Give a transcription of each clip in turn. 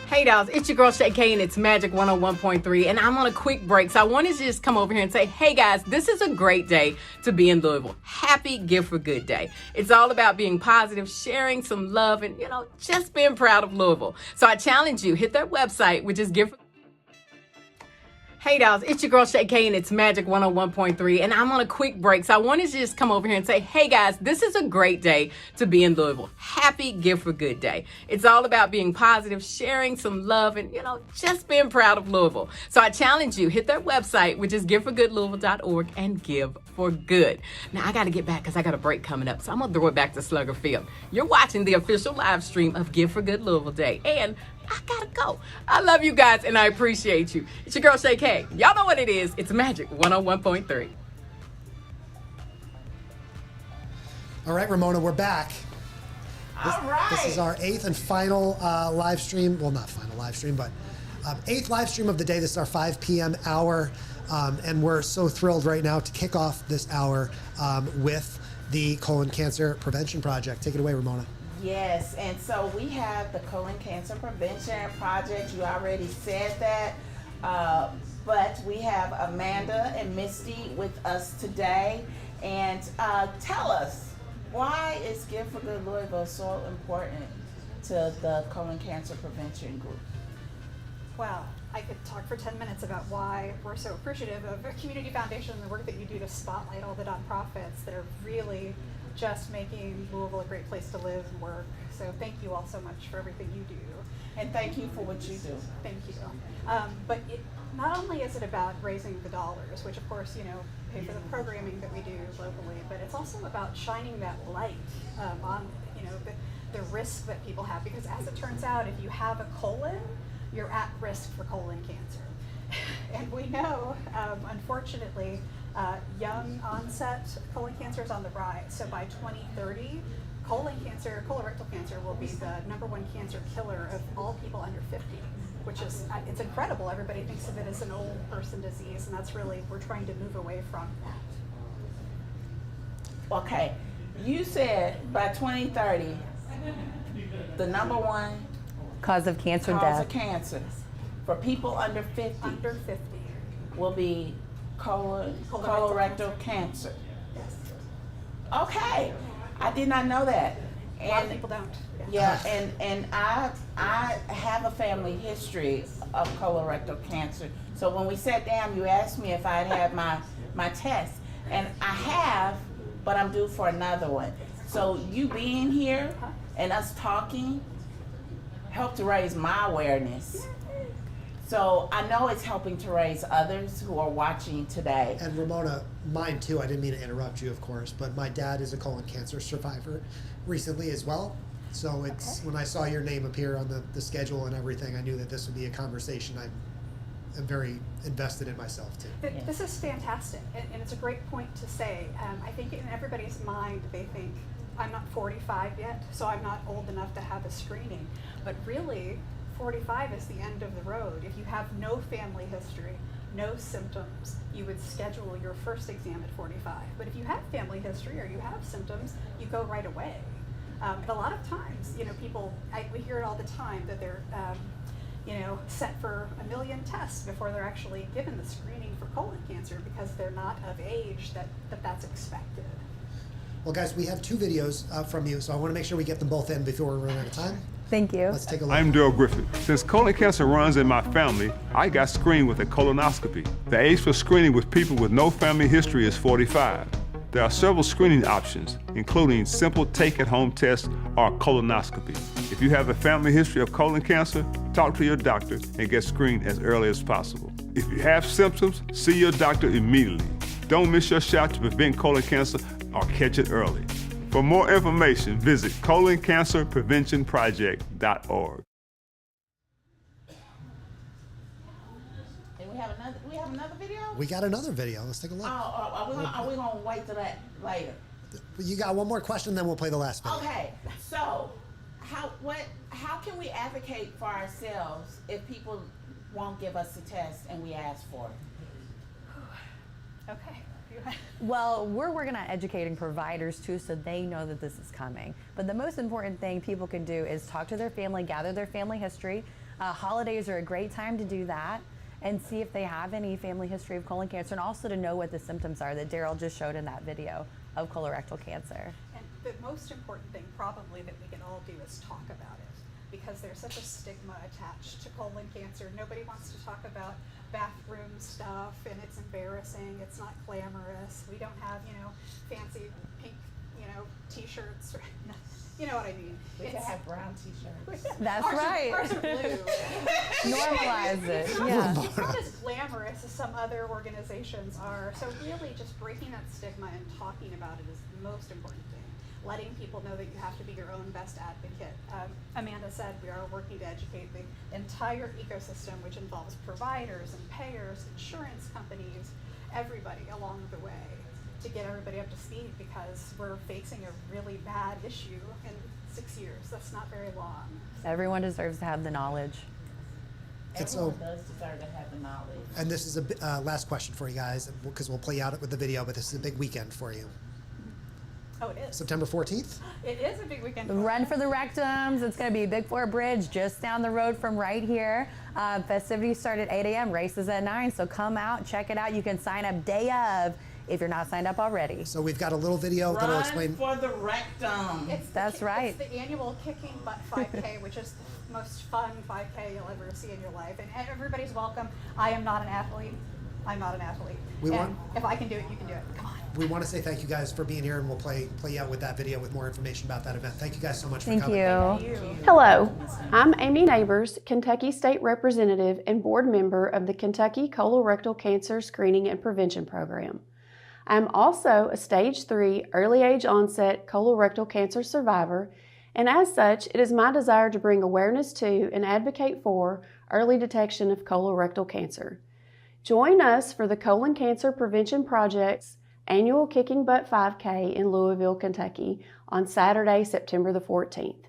Hey dolls, it's your girl Shay K and it's Magic 101.3 and I'm on a quick break. So I wanted to just come over here and say, hey guys, this is a great day to be in Louisville. Happy Gift for Good Day. It's all about being positive, sharing some love and, just being proud of Louisville. So I challenge you, hit their website, which is Gift for Hey dolls, it's your girl Shay K and it's Magic 101.3 and I'm on a quick break. So I wanted to just come over here and say, hey guys, this is a great day to be in Louisville. Happy Gift for Good Day. It's all about being positive, sharing some love and, just being proud of Louisville. So I challenge you, hit their website, which is giveforgoodlouisville.org and give for good. Now I got to get back because I got a break coming up. So I'm going to throw it back to Slugger Field. You're watching the official live stream of Give for Good Louisville Day. And I gotta go. I love you guys and I appreciate you. It's your girl Shay K. Y'all know what it is. It's Magic 101.3. All right, Ramona, we're back. All right. This is our eighth and final live stream. Well, not final live stream, but eighth live stream of the day. This is our 5 p.m. hour. And we're so thrilled right now to kick off this hour with the Colon Cancer Prevention Project. Take it away, Ramona. Yes, and so we have the Colon Cancer Prevention Project. You already said that, but we have Amanda and Misty with us today. And tell us, why is Give for Good Louisville so important to the colon cancer prevention group? Wow, I could talk for 10 minutes about why we're so appreciative of a community foundation and the work that you do to spotlight all the nonprofits that are really just making Louisville a great place to live and work. So thank you all so much for everything you do. And thank you for what you do. Thank you. But not only is it about raising the dollars, which of course, pay for the programming that we do locally, but it's also about shining that light on, the risk that people have. Because as it turns out, if you have a colon, you're at risk for colon cancer. And we know, unfortunately, young onset colon cancer is on the rise. So by 2030, colorectal cancer will be the #1 cancer killer of all people under 50, which is, it's incredible. Everybody thinks of it as an old person disease, and that's really, we're trying to move away from that. Okay, you said by 2030, the #1 cause of cancer cause death of cancer for people under 50 will be colorectal cancer. Yes. Okay, I did not know that. A lot of people don't. Yeah, and I have a family history of colorectal cancer. So when we sat down, you asked me if I'd had my test, and I have, but I'm due for another one. So you being here and us talking helped to raise my awareness. So I know it's helping to raise others who are watching today. And Ramona, mine too. I didn't mean to interrupt you, of course, but my dad is a colon cancer survivor recently as well. So it's when I saw your name appear on the schedule and everything, I knew that this would be a conversation I'm very invested in myself too. This is fantastic, and it's a great point to say. I think in everybody's mind, they think, I'm not 45 yet, so I'm not old enough to have a screening. But really, 45 is the end of the road. If you have no family history, no symptoms, you would schedule your first exam at 45. But if you have family history or you have symptoms, you go right away. And a lot of times, people, we hear it all the time that they're, set for 1 million tests before they're actually given the screening for colon cancer because they're not of age that's expected. Well, guys, we have 2 videos from you, so I want to make sure we get them both in before we run out of time. Thank you. Let's take a look. I'm Daryl Griffith. Since colon cancer runs in my family, I got screened with a colonoscopy. The age for screening with people with no family history is 45. There are several screening options, including simple take-at-home tests or colonoscopy. If you have a family history of colon cancer, talk to your doctor and get screened as early as possible. If you have symptoms, see your doctor immediately. Don't miss your shot to prevent colon cancer or catch it early. For more information, visit coloncancerpreventionproject.org. And we have another video? We got another video. Let's take a look. Are we gonna wait till that later? You got one more question, then we'll play the last video. Okay, so how can we advocate for ourselves if people won't give us the test and we ask for it? Okay. Well, we're working on educating providers too, so they know that this is coming. But the most important thing people can do is talk to their family, gather their family history. Holidays are a great time to do that and see if they have any family history of colon cancer, and also to know what the symptoms are that Daryl just showed in that video of colorectal cancer. And the most important thing probably that we can all do is talk about it, because there's such a stigma attached to colon cancer. Nobody wants to talk about bathroom stuff, and it's embarrassing, it's not glamorous. We don't have, fancy pink, t-shirts, or, you know what I mean. We can have brown t-shirts. That's ours right. Ours are blue. Normalize it, yeah. It's not as glamorous as some other organizations are. So really just breaking that stigma and talking about it is the most important thing. Letting people know that you have to be your own best advocate. Amanda said we are working to educate the entire ecosystem, which involves providers and payers, insurance companies, everybody along the way, to get everybody up to speed, because we're facing a really bad issue in 6 years. That's not very long. Everyone deserves to have the knowledge. Everyone does deserve to have the knowledge. And this is a last question for you guys, because we'll play out with the video, but this is a big weekend for you. Oh, it is. September 14th? It is a big weekend. Run for the Rectums. It's going to be Big Fort Bridge, just down the road from right here. Festivities start at 8 a.m., races at 9, so come out, check it out. You can sign up day of if you're not signed up already. So we've got a little video that'll explain. Run for the rectum. That's right. It's the annual Kicking Butt 5K, which is the most fun 5K you'll ever see in your life. And everybody's welcome. I am not an athlete. I'm not an athlete. If I can do it, you can do it. Come on. We want to say thank you guys for being here, and we'll play you out with that video with more information about that event. Thank you guys so much for coming. Thank you. Hello, I'm Amy Neighbors, Kentucky State Representative and board member of the Kentucky Colorectal Cancer Screening and Prevention Program. I'm also a Stage 3 early age onset colorectal cancer survivor, and as such, it is my desire to bring awareness to and advocate for early detection of colorectal cancer. Join us for the Colon Cancer Prevention Project's annual Kicking Butt 5K in Louisville, Kentucky on Saturday, September the 14th.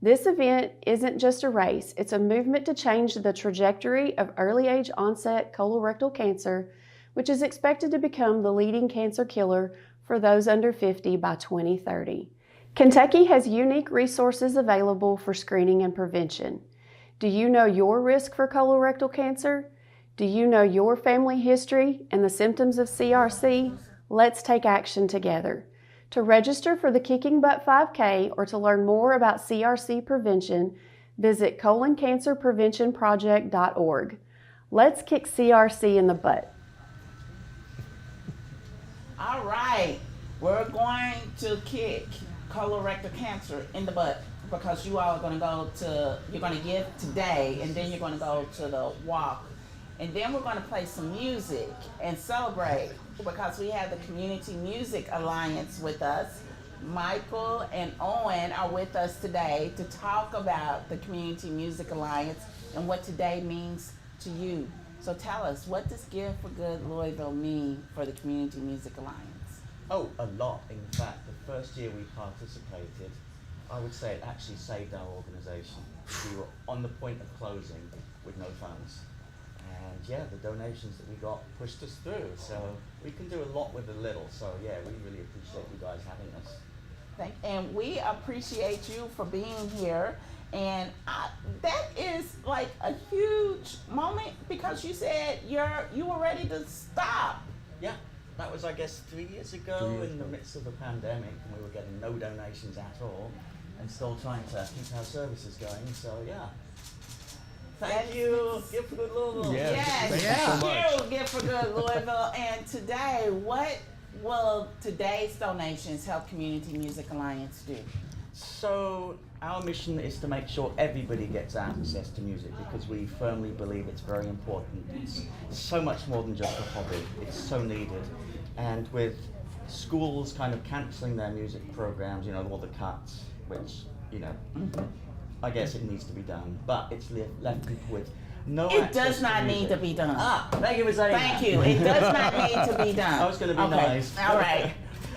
This event isn't just a race, it's a movement to change the trajectory of early age onset colorectal cancer, which is expected to become the leading cancer killer for those under 50 by 2030. Kentucky has unique resources available for screening and prevention. Do you know your risk for colorectal cancer? Do you know your family history and the symptoms of CRC? Let's take action together. To register for the Kicking Butt 5K or to learn more about CRC prevention, visit coloncancerpreventionproject.org. Let's kick CRC in the butt. All right, we're going to kick colorectal cancer in the butt, because you all are going to you're going to give today, and then you're going to go to the walk. And then we're going to play some music and celebrate, because we have the Community Music Alliance with us. Michael and Owen are with us today to talk about the Community Music Alliance and what today means to you. So tell us, what does Give for Good Louisville mean for the Community Music Alliance? Oh, a lot. In fact, the first year we participated, I would say it actually saved our organization. We were on the point of closing with no funds. And yeah, the donations that we got pushed us through. So we can do a lot with a little. So yeah, we really appreciate you guys having us. And we appreciate you for being here. And that is like a huge moment, because you said you were ready to stop. Yeah, that was, I guess, 3 years ago in the midst of the pandemic, and we were getting no donations at all and still trying to keep our services going. So yeah. Thank you, Give for Good Louisville. Yes, thank you, Give for Good Louisville. And today, what will today's donations help Community Music Alliance do? So our mission is to make sure everybody gets access to music, because we firmly believe it's very important. It's so much more than just a hobby. It's so needed. And with schools kind of cancelling their music programs, all the cuts, which, I guess it needs to be done, but it's left people with no access. It does not need to be done. Thank you for saying that. Thank you. It does not need to be done. I was going to be nice. All right.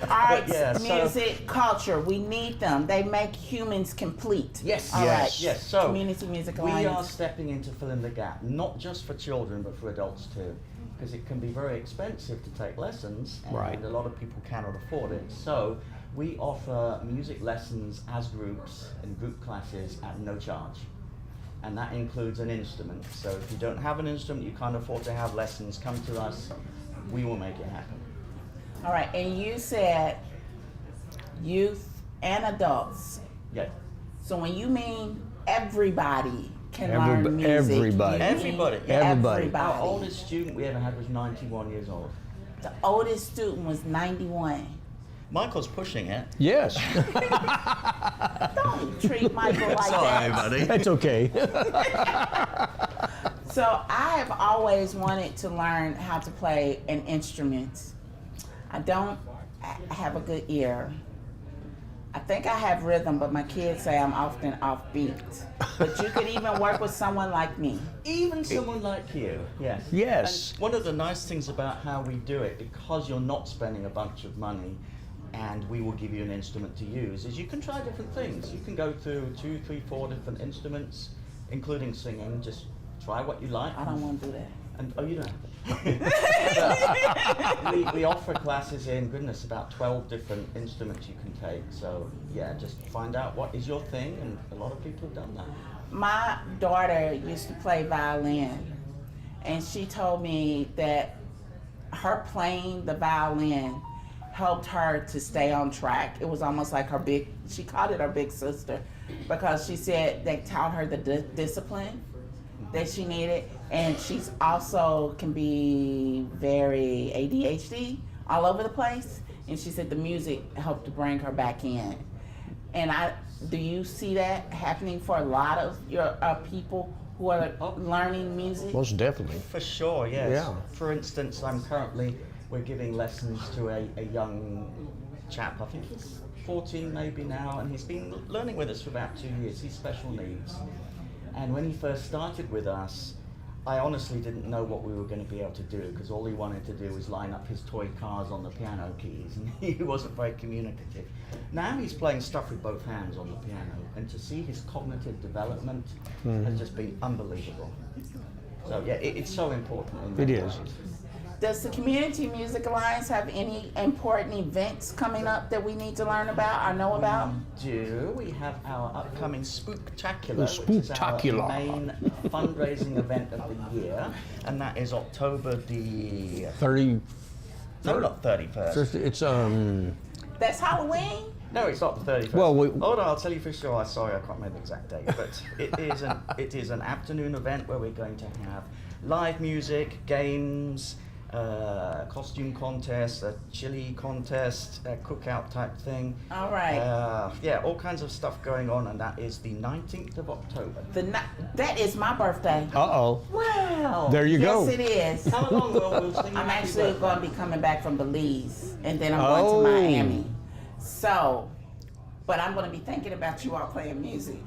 Arts, yeah, music, culture, we need them. They make humans complete. Yes. All right. Yes. So Community Music we Alliance. are stepping in to fill in the gap, not just for children, but for adults too, because it can be very expensive to take lessons, and a lot of people cannot afford it. So we offer music lessons as groups in group classes at no charge. and that includes an instrument. So if you don't have an instrument, you can't afford to have lessons, come to us, we will make it happen. All right, and you said youth and adults. Yeah. So when you mean everybody can learn music. Everybody. Everybody. Everybody. Our oldest student we ever had was 91 years old. The oldest student was 91. Michael's pushing it. Yes. Don't treat Michael like Sorry, that. buddy. That's okay. So I have always wanted to learn how to play an instrument. I don't have a good ear. I think I have rhythm, but my kids say I'm often offbeat. But you could even work with someone like me. Even someone like you, yes. Yes. And one of the nice things about how we do it, because you're not spending a bunch of money and we will give you an instrument to use, is you can try different things. You can go through 2, 3, 4 different instruments, including singing. Just try what you like. I don't want to do that. And, oh, you don't have to. we offer classes in, goodness, about 12 different instruments you can take. So, yeah, just find out what is your thing, and a lot of people have done that. My daughter used to play violin, and she told me that her playing the violin helped her to stay on track. It was almost like she called it her big sister, because she said they taught her the discipline that she needed, and she's also can be very ADHD, all over the place, and she said the music helped to bring her back in. And do you see that happening for a lot of your people who are learning music? Most definitely. For sure, yes. Yeah. For instance, we're giving lessons to a young chap, I think he's 14 maybe now, and he's been learning with us for about 2 years. He's special needs. And when he first started with us, I honestly didn't know what we were going to be able to do, because all he wanted to do was line up his toy cars on the piano keys, and he wasn't very communicative. Now he's playing stuff with both hands on the piano, and to see his cognitive development has just been unbelievable. So yeah, it's so important. In that It is. way. Does the Community Music Alliance have any important events coming up that we need to learn about or know about? We have our upcoming Spooktacular, The which is our Spooktacular. main fundraising event of the year, and that is October the 30. no, not 31st. It's That's Halloween? No, it's not the 31st. Well, hold on, I'll tell you for sure. I'm sorry, I can't remember the exact date, but it is an afternoon event where we're going to have live music, games, costume contest, a chili contest, a cookout type thing. All right. Yeah, all kinds of stuff going on, and that is the 19th of October. That is my birthday. Uh-oh. Wow. There you go. Yes, it is. How long will we sing? I'm actually going to be coming back from Belize, and then I'm going to Miami. So, but I'm going to be thinking about you all playing music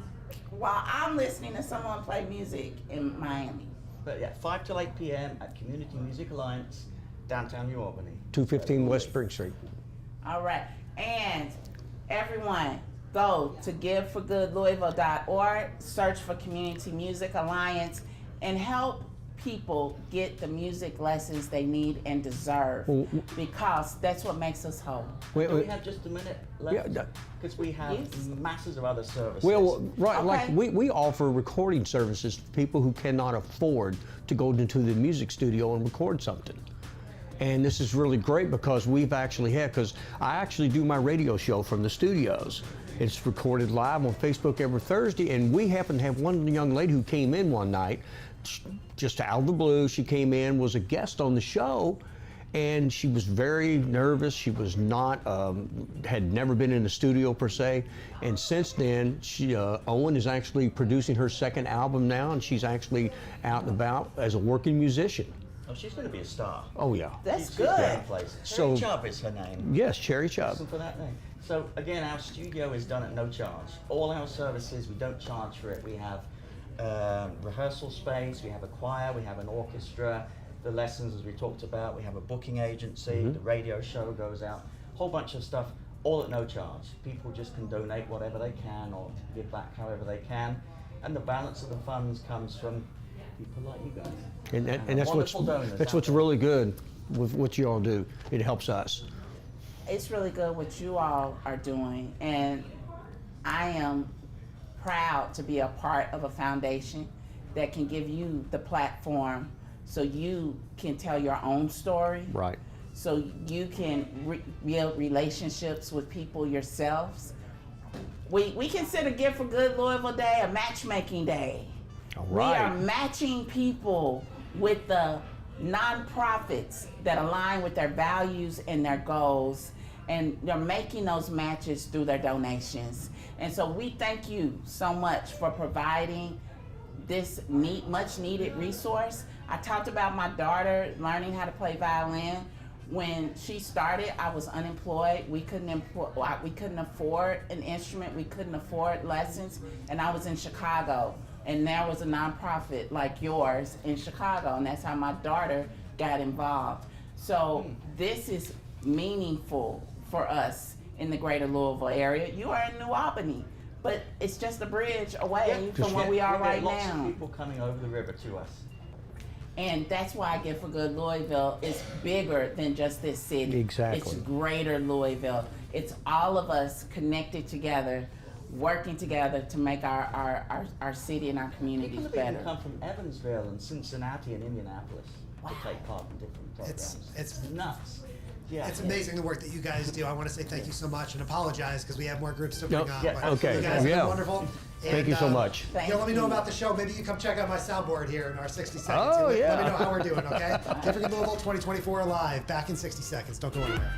while I'm listening to someone play music in Miami. But yeah, 5 till 8 p.m. at Community Music Alliance, downtown New Albany. 215 West Spring Street. All right. And everyone, go to giveforgoodlouisville.org, search for Community Music Alliance, and help people get the music lessons they need and deserve, because that's what makes us whole. Wait, Do we have just a minute left? Yeah. Because we have Yes. masses of other services. Well, right, Okay. like we offer recording services to people who cannot afford to go into the music studio and record something. And this is really great because because I actually do my radio show from the studios. It's recorded live on Facebook every Thursday, and we happen to have one young lady who came in one night, just out of the blue. She came in, was a guest on the show, and she was very nervous. She was not, had never been in the studio per se. And since then, Owen is actually producing her second album now, and she's actually out and about as a working musician. Oh, she's going to be a star. Oh yeah. That's She's good. going to place. So- Cherry Chubb is her name. Yes, Cherry Chubb. Listen for that name. So again, our studio is done at no charge. All our services, we don't charge for it. We have rehearsal space, we have a choir, we have an orchestra, the lessons as we talked about, we have a booking agency, the radio show goes out, whole bunch of stuff, all at no charge. People just can donate whatever they can or give back however they can, and the balance of the funds comes from people like you guys. And that's Wonderful donors what's out there. really good with what you all do. It helps us. It's really good what you all are doing, and I am proud to be a part of a foundation that can give you the platform so you can tell your own story. Right. So you can build relationships with people yourselves. We consider Gift for Good Louisville Day a matchmaking day. All We right. are matching people with the nonprofits that align with their values and their goals, and they're making those matches through their donations. And so we thank you so much for providing this much needed resource. I talked about my daughter learning how to play violin. When she started, I was unemployed. We couldn't afford an instrument. We couldn't afford lessons. And I was in Chicago. And there was a nonprofit like yours in Chicago. And that's how my daughter got involved. So this is meaningful for us in the greater Louisville area. You are in New Albany, but it's just a bridge away from where we are right lots now. of people coming over the river to us. And that's why Gift for Good Louisville is bigger than just this city. Exactly. It's greater Louisville. It's all of us connected together, working together to make our city and our communities People have better. even come from Evansville and Cincinnati and Indianapolis to take part in different programs. It's nuts. Yeah, It's amazing the work that you guys do. I want to say thank you so much and apologize because we have more groups to bring Nope. on. Yeah, but okay. You guys have Yeah. been wonderful. Thank you so much. Yeah, let me know about the show. Maybe you can come check out my soundboard here in our 60 seconds. Oh, Let yeah. me know how we're doing, okay? Gift for Good Louisville 2024 live, back in 60 seconds. Don't go anywhere.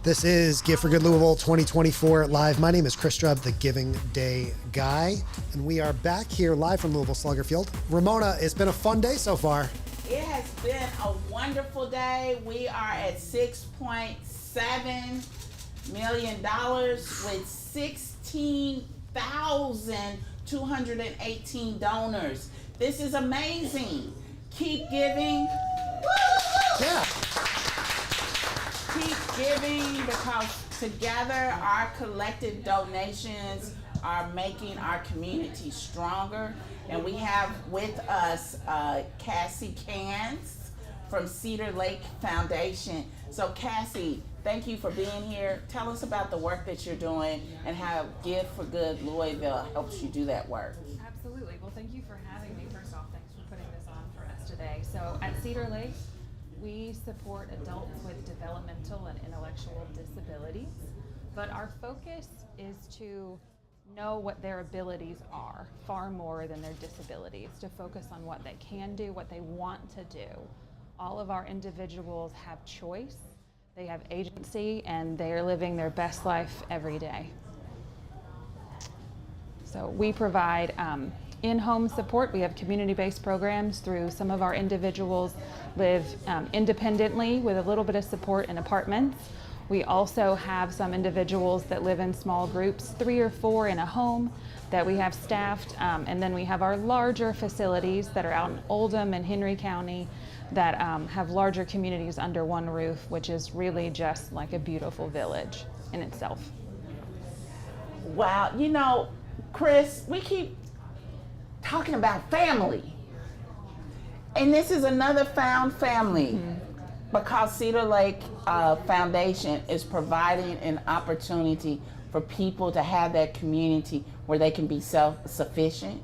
This is Gift for Good Louisville 2024 live. My name is Chris Strubb, the Giving Day guy, and we are back here live from Louisville Slugger Field. Ramona, it's been a fun day so far. It has been a wonderful day. We are at $6.7 million with 16,218 donors. This is amazing. Keep giving. Yeah. Keep giving, because together our collective donations are making our community stronger. And we have with us Cassie Cans from Cedar Lake Foundation. So Cassie, thank you for being here. Tell us about the work that you're doing and how Gift for Good Louisville helps you do that work. Absolutely. Well, thank you for having me. First off, thanks for putting this on for us today. So at Cedar Lake, we support adults with developmental and intellectual disabilities, but our focus is to know what their abilities are far more than their disabilities, to focus on what they can do, what they want to do. All of our individuals have choice, they have agency, and they are living their best life every day. So we provide in-home support. We have community-based programs through some of our individuals live independently with a little bit of support in apartments. We also have some individuals that live in small groups, 3 or 4 in a home that we have staffed. And then we have our larger facilities that are out in Oldham and Henry County that have larger communities under one roof, which is really just like a beautiful village in itself. Wow, you know, Chris, we keep talking about family. And this is another found family, because Cedar Lake Foundation is providing an opportunity for people to have that community where they can be self-sufficient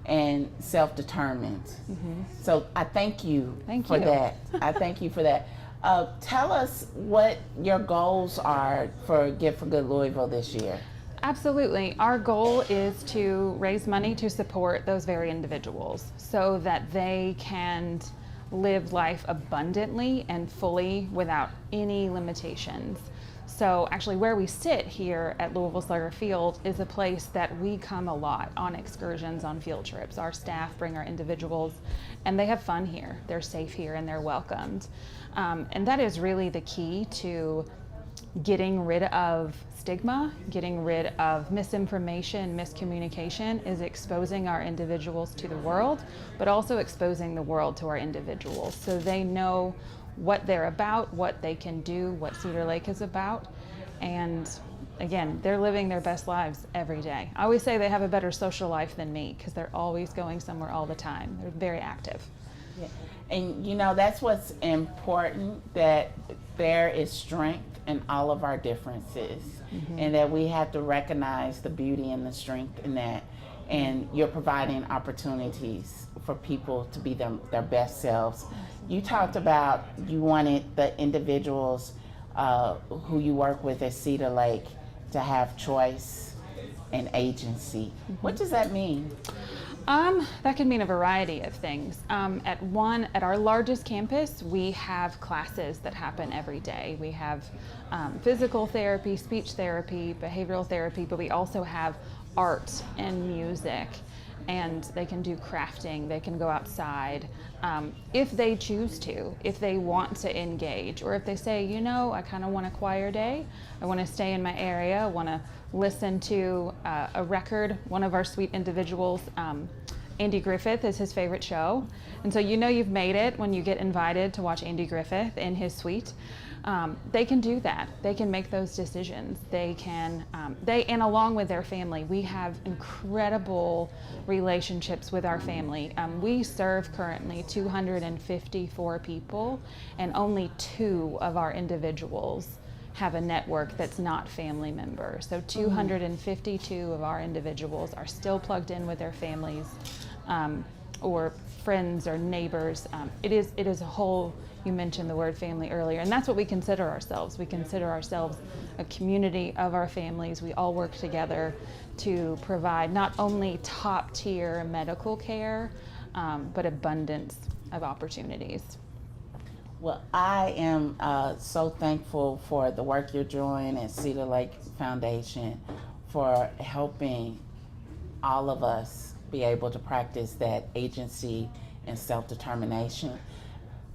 and self-determined. So I thank you for that. I thank you for that. Tell us what your goals are for Gift for Good Louisville this year. Absolutely. Our goal is to raise money to support those very individuals so that they can live life abundantly and fully without any limitations. So actually where we sit here at Louisville Slugger Field is a place that we come a lot on excursions, on field trips. Our staff bring our individuals and they have fun here. They're safe here and they're welcomed. And that is really the key to getting rid of stigma, getting rid of misinformation, miscommunication, is exposing our individuals to the world, but also exposing the world to our individuals so they know what they're about, what they can do, what Cedar Lake is about. And again, they're living their best lives every day. I always say they have a better social life than me because they're always going somewhere all the time. They're very active. Yeah. And you know, that's what's important, that there is strength in all of our differences, and that we have to recognize the beauty and the strength in that. And you're providing opportunities for people to be their best selves. You talked about you wanted the individuals who you work with at Cedar Lake to have choice and agency. What does that mean? That can mean a variety of things. At our largest campus, we have classes that happen every day. We have physical therapy, speech therapy, behavioral therapy, but we also have art and music, and they can do crafting, they can go outside if they choose to, if they want to engage, or if they say, you know, I kind of want a choir day, I want to stay in my area, I want to listen to a record. One of our sweet individuals, Andy Griffith, is his favorite show, and so you know you've made it when you get invited to watch Andy Griffith in his suite. They can do that. They can make those decisions. They can, and along with their family, we have incredible relationships with our family. We serve currently 254 people, and only 2 of our individuals have a network that's not family members. So 252 of our individuals are still plugged in with their families, or friends or neighbors. It is a whole. You mentioned the word family earlier, and that's what we consider ourselves. We consider ourselves a community of our families. We all work together to provide not only top tier medical care, but abundance of opportunities. Well, I am so thankful for the work you're doing at Cedar Lake Foundation, for helping all of us be able to practice that agency and self-determination.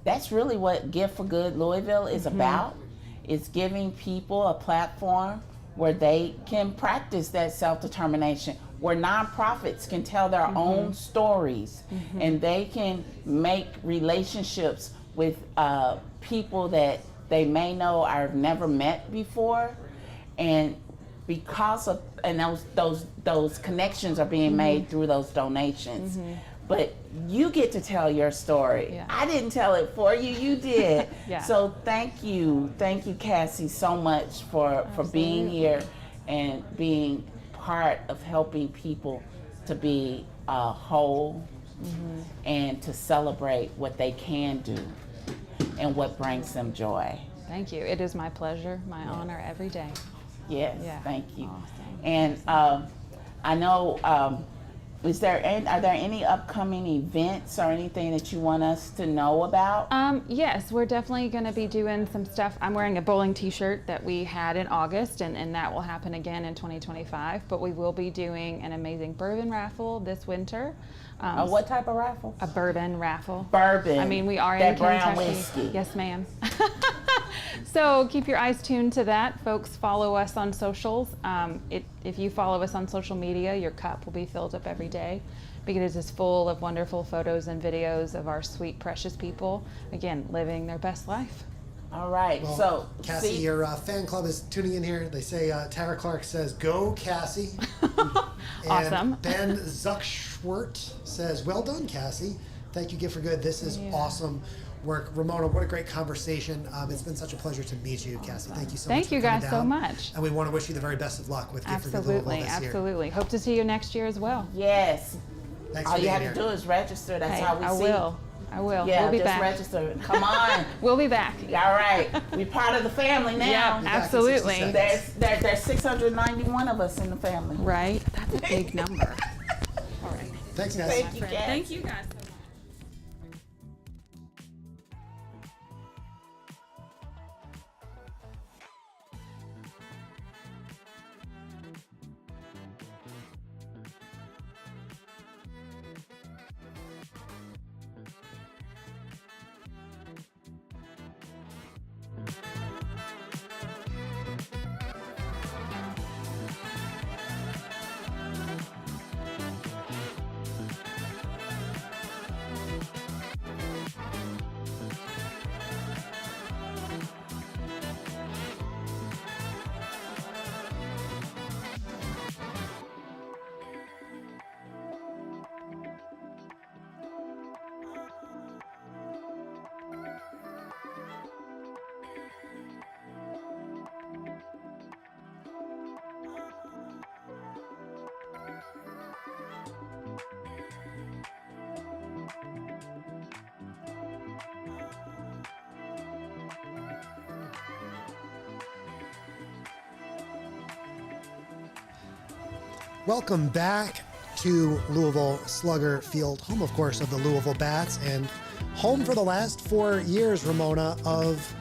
That's really what Gift for Good Louisville is about. It's giving people a platform where they can practice that self-determination, where nonprofits can tell their own stories, and they can make relationships with people that they may know or have never met before, and because of those connections are being made through those donations. But you get to tell your story. Yeah. I didn't tell it for you, you did. Yeah. So thank you, Cassie, so much for being here and being part of helping people to be whole and to celebrate what they can do and what brings them joy. Thank you. It is my pleasure, my honor every day. Yes, Yeah. thank you. Awesome. And I know, are there any upcoming events or anything that you want us to know about? Yes, we're definitely going to be doing some stuff. I'm wearing a bowling t-shirt that we had in August, and that will happen again in 2025. But we will be doing an amazing bourbon raffle this winter. What type of raffle? A bourbon raffle. Bourbon. I mean, we are that in brown Kentucky. whiskey. Yes, ma'am. So keep your eyes tuned to that. Folks, follow us on socials. If you follow us on social media, your cup will be filled up every day because it's full of wonderful photos and videos of our sweet, precious people, again, living their best life. All right. Well, So, Cassie, your fan club is tuning in here. They say Tara Clark says, "Go, Cassie." Awesome. And Ben Zuckschwert says, "Well done, Cassie. Thank you, Gift for Good. This is awesome work." Ramona, what a great conversation. It's been such a pleasure to meet you, Cassie. Thank you so much. Thank you for coming guys so down. much. And we want to wish you the very best of luck with Gift for Good Louisville this year. Absolutely. Hope to see you next year as well. Yes. Thanks All for you being have here. to do is register. That's Hey, how we I see. will. Yeah, We'll be just back. register. Come on. We'll be back. All right. We're part of the family now. Yeah, back in 60 absolutely. seconds. There's 691 of us in the family. Right? That's a big number. All right. Thanks, guys. Thank you, Cassie. Thank you guys so much. Welcome back to Louisville Slugger Field, home, of course, of the Louisville Bats, and home for the last 4 years, Ramona, of,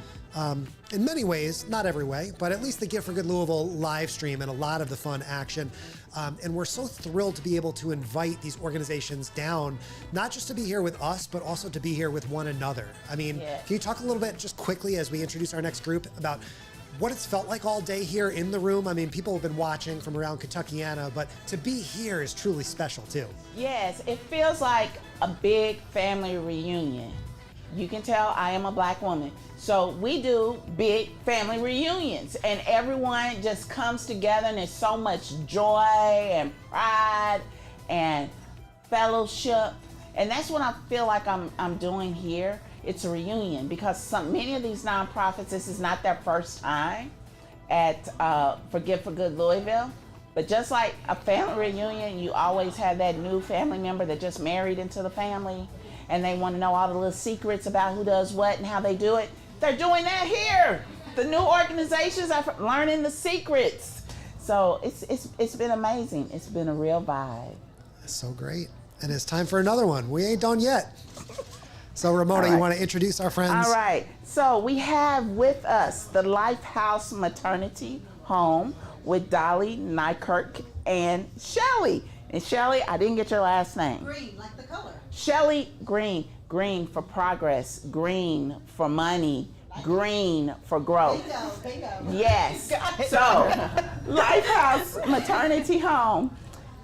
in many ways, not every way, but at least the Gift for Good Louisville live stream and a lot of the fun action. And we're so thrilled to be able to invite these organizations down, not just to be here with us, but also to be here with one another. I mean, Can you talk a little bit, just quickly, as we introduce our next group, about what it's felt like all day here in the room? I mean, people have been watching from around Kentuckiana, but to be here is truly special too. Yes, it feels like a big family reunion. You can tell I am a black woman. So we do big family reunions and everyone just comes together and there's so much joy and pride and fellowship. And that's what I feel like I'm doing here. It's a reunion because many of these nonprofits, this is not their first time at for Gift for Good Louisville. But just like a family reunion, you always have that new family member that just married into the family and they want to know all the little secrets about who does what and how they do it. They're doing that here. The new organizations are learning the secrets. So it's been amazing. It's been a real vibe. That's so great. And it's time for another one. We ain't done yet. So Ramona, Right. you want to introduce our friends? All right. So we have with us the Lifehouse Maternity Home with Dolly, Nykirk, and Shelly. And Shelly, I didn't get your last name. Green, like the color. Shelly Green. Green for progress, green for money, green for growth. Bingo. Yes. So, Lifehouse Maternity Home,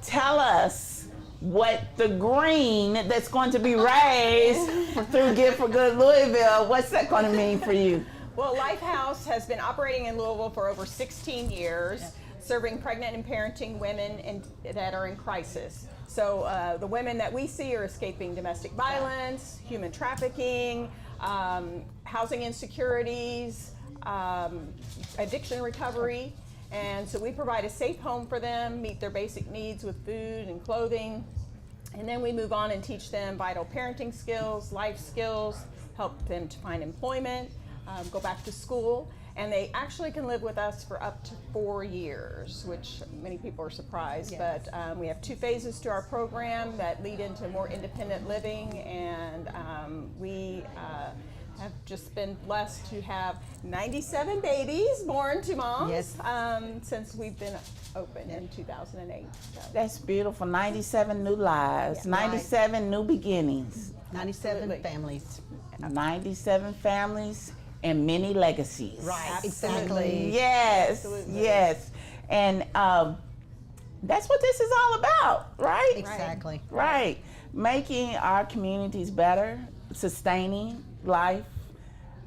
tell us what the green that's going to be raised through Gift for Good Louisville, what's that going to mean for you? Well, Lifehouse has been operating in Louisville for over 16 years, serving pregnant and parenting women that are in crisis. So the women that we see are escaping domestic violence, human trafficking, housing insecurities, addiction recovery. And so we provide a safe home for them, meet their basic needs with food and clothing. And then we move on and teach them vital parenting skills, life skills, help them to find employment, go back to school. And they actually can live with us for up to 4 years, which many people are surprised. Yes. But we have 2 phases to our program that lead into more independent living. And we have just been blessed to have 97 babies born to moms since we've been open in 2008. So. That's beautiful. 97 new lives, 97 new beginnings. 97 families. 97 families. And many legacies. Right, exactly. Yes, Absolutely. yes. And that's what this is all about, right? Exactly. Right. Making our communities better, sustaining life,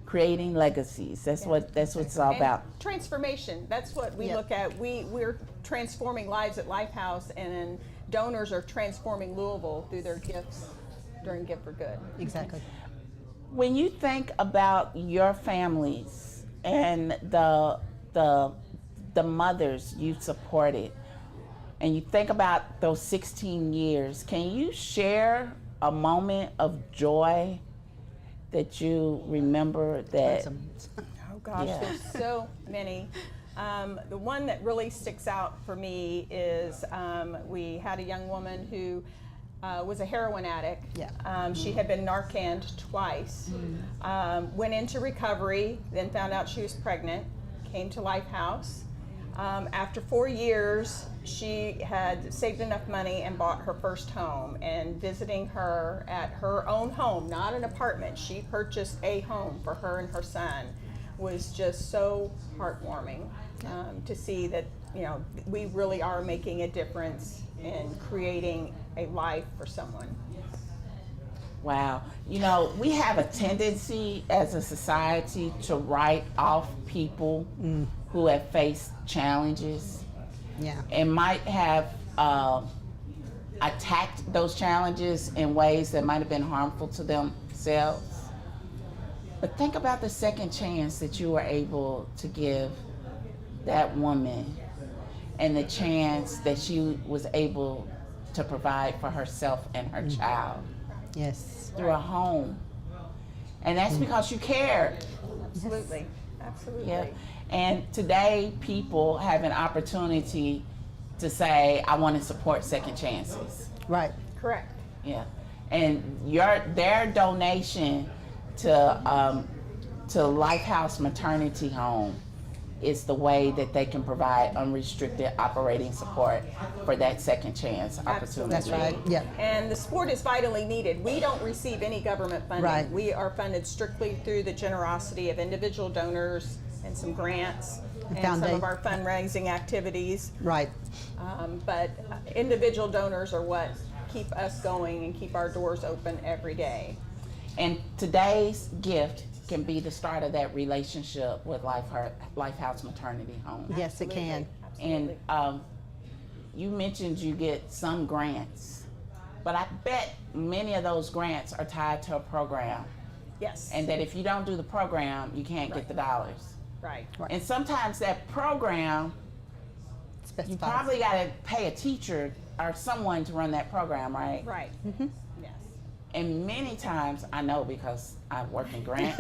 creating legacies. That's what it's all about. Transformation. That's what we look at. We're transforming lives at Lifehouse, and then donors are transforming Louisville through their gifts during Gift for Good. Exactly. When you think about your families and the mothers you supported, and you think about those 16 years, can you share a moment of joy that you remember that? Oh gosh, there's so many. The one that really sticks out for me is we had a young woman who was a heroin addict. She had been Narcaned twice, went into recovery, then found out she was pregnant, came to Lifehouse. After 4 years, she had saved enough money and bought her first home. And visiting her at her own home, not an apartment, she purchased a home for her and her son, was just so heartwarming to see that, you know, we really are making a difference in creating a life for someone. Wow. You know, we have a tendency as a society to write off people who have faced challenges and might have attacked those challenges in ways that might have been harmful to themselves. But think about the second chance that you were able to give that woman and the chance that she was able to provide for herself and her child. Yes. Through a home. And that's because you cared. Absolutely. Absolutely. Yeah. And today people have an opportunity to say, I want to support Second Chances. Right. Correct. Yeah, and their donation to Lifehouse Maternity Home is the way that they can provide unrestricted operating support for that second chance opportunity. That's right. Yeah. And the support is vitally needed. We don't receive any government funding. Right. We are funded strictly through the generosity of individual donors and some grants and some of our fundraising activities. Right. But individual donors are what keep us going and keep our doors open every day. And today's gift can be the start of that relationship with Lifehouse Maternity Home. Yes, it can. And you mentioned you get some grants, but I bet many of those grants are tied to a program. Yes. And that if you don't do the program, you can't get the dollars. Right. And sometimes that program, you probably got to pay a teacher or someone to run that program, right? Right. Mm-hmm. Yes. And many times, I know because I work in grants,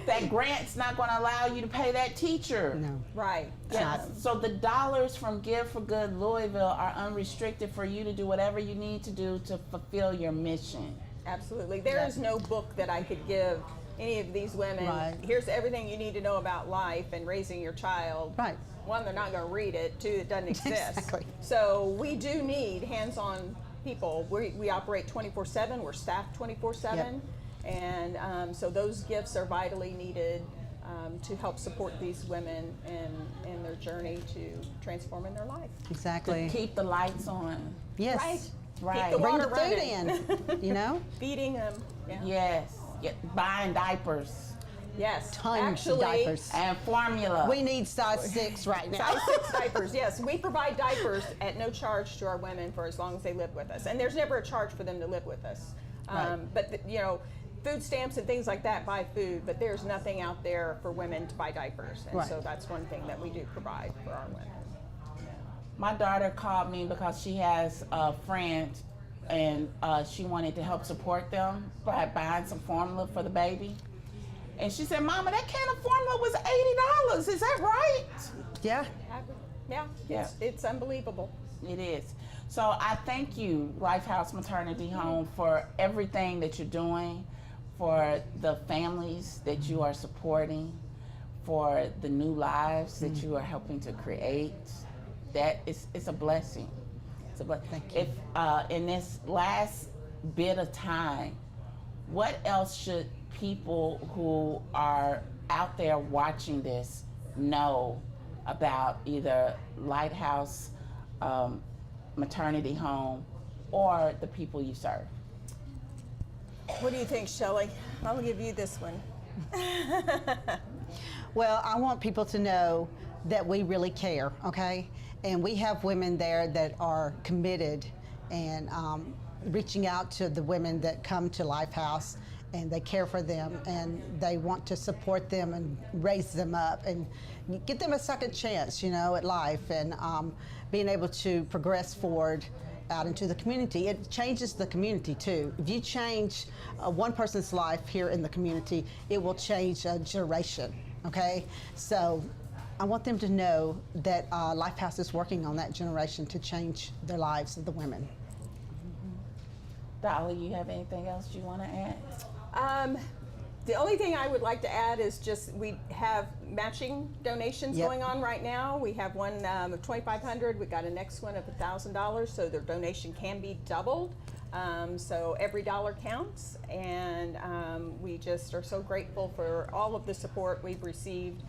that grant's not going to allow you to pay that teacher. No. Right. Yeah. So the dollars from Give for Good Louisville are unrestricted for you to do whatever you need to do to fulfill your mission. Absolutely. There is no book that I could give any of these women. Right. Here's everything you need to know about life and raising your child. Right. One, they're not going to read it. Two, it doesn't exist. Exactly. So we do need hands-on people. We operate 24/7. We're staffed 24/7. And so those gifts are vitally needed to help support these women in their journey to transforming their life. Exactly. To keep the lights on. Yes. Right. Right. Keep the Bring water the food running. in, you know? Feeding them. Yeah. Yes. Buying diapers. Yes. Tons Actually, of diapers. And formula. We need size 6 right now. Size 6 diapers, yes. We provide diapers at no charge to our women for as long as they live with us. And there's never a charge for them to live with us. Right. But, you know, food stamps and things like that buy food, but there's nothing out there for women to buy diapers. And Right. so that's one thing that we do provide for our women. My daughter called me because she has a friend and she wanted to help support them by buying some formula for the baby. And she said, Mama, that can of formula was $80. Is that right? Yeah. Yeah, it's unbelievable. It is. So I thank you, Lifehouse Maternity Home, for everything that you're doing, for the families that you are supporting, for the new lives that you are helping to create. That is, it's a blessing. It's a blessing. Thank you. If in this last bit of time, what else should people who are out there watching this know about either Lighthouse Maternity Home or the people you serve? What do you think, Shelley? I'll give you this one. Well, I want people to know that we really care, okay? And we have women there that are committed and reaching out to the women that come to Lifehouse, and they care for them and they want to support them and raise them up and give them a second chance, you know, at life, and being able to progress forward out into the community. It changes the community too. If you change one person's life here in the community, it will change a generation, okay? So I want them to know that Lifehouse is working on that generation to change their lives of the women. Dolly, you have anything else you want to add? The only thing I would like to add is just we have matching donations going on right now. We have one of $2,500. We got a next one of $1,000, so their donation can be doubled. So every dollar counts, and we just are so grateful for all of the support we've received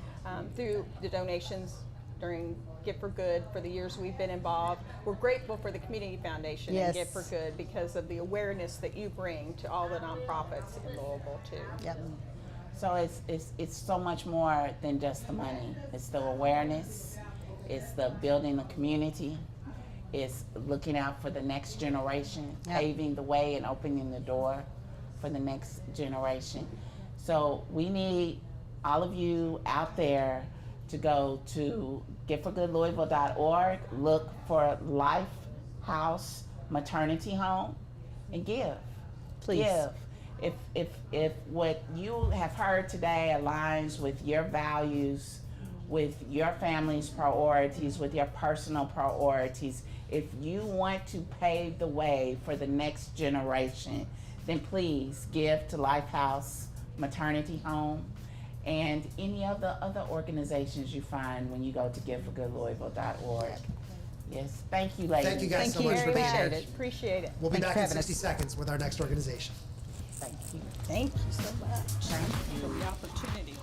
through the donations during Give for Good for the years we've been involved. We're grateful for the Community Foundation and Give for Good because of the awareness that you bring to all the nonprofits in Louisville too. Yep. So it's so much more than just the money. It's the awareness, it's the building the community, it's looking out for the next generation, paving the way and opening the door for the next generation. So we need all of you out there to go to giveforgoodlouisville.org, look for Lifehouse Maternity Home, and give. Please. Give. If what you have heard today aligns with your values, with your family's priorities, with your personal priorities. If you want to pave the way for the next generation, then please give to Lifehouse Maternity Home and any of the other organizations you find when you go to giveforgoodlouisville.org. Yes, thank you, ladies. Thank you guys so Thank much you for being very here. much. Appreciate it. We'll be Thanks back for in having 60 seconds with our next organization. Thank you. Thank you so much Thank you. for the opportunity.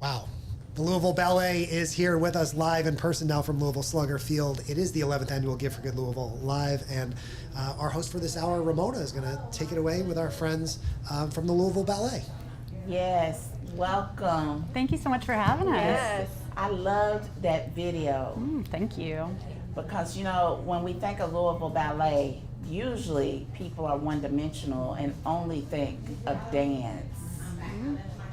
Wow. The Louisville Ballet is here with us live in person now from Louisville Slugger Field. It is the 11th annual Give for Good Louisville live, and our host for this hour, Ramona, is going to take it away with our friends from the Louisville Ballet. Yes, welcome. Thank you so much for having us. Yes, I loved that video. Thank you. Because, you know, when we think of Louisville Ballet, usually people are one-dimensional and only think of dance.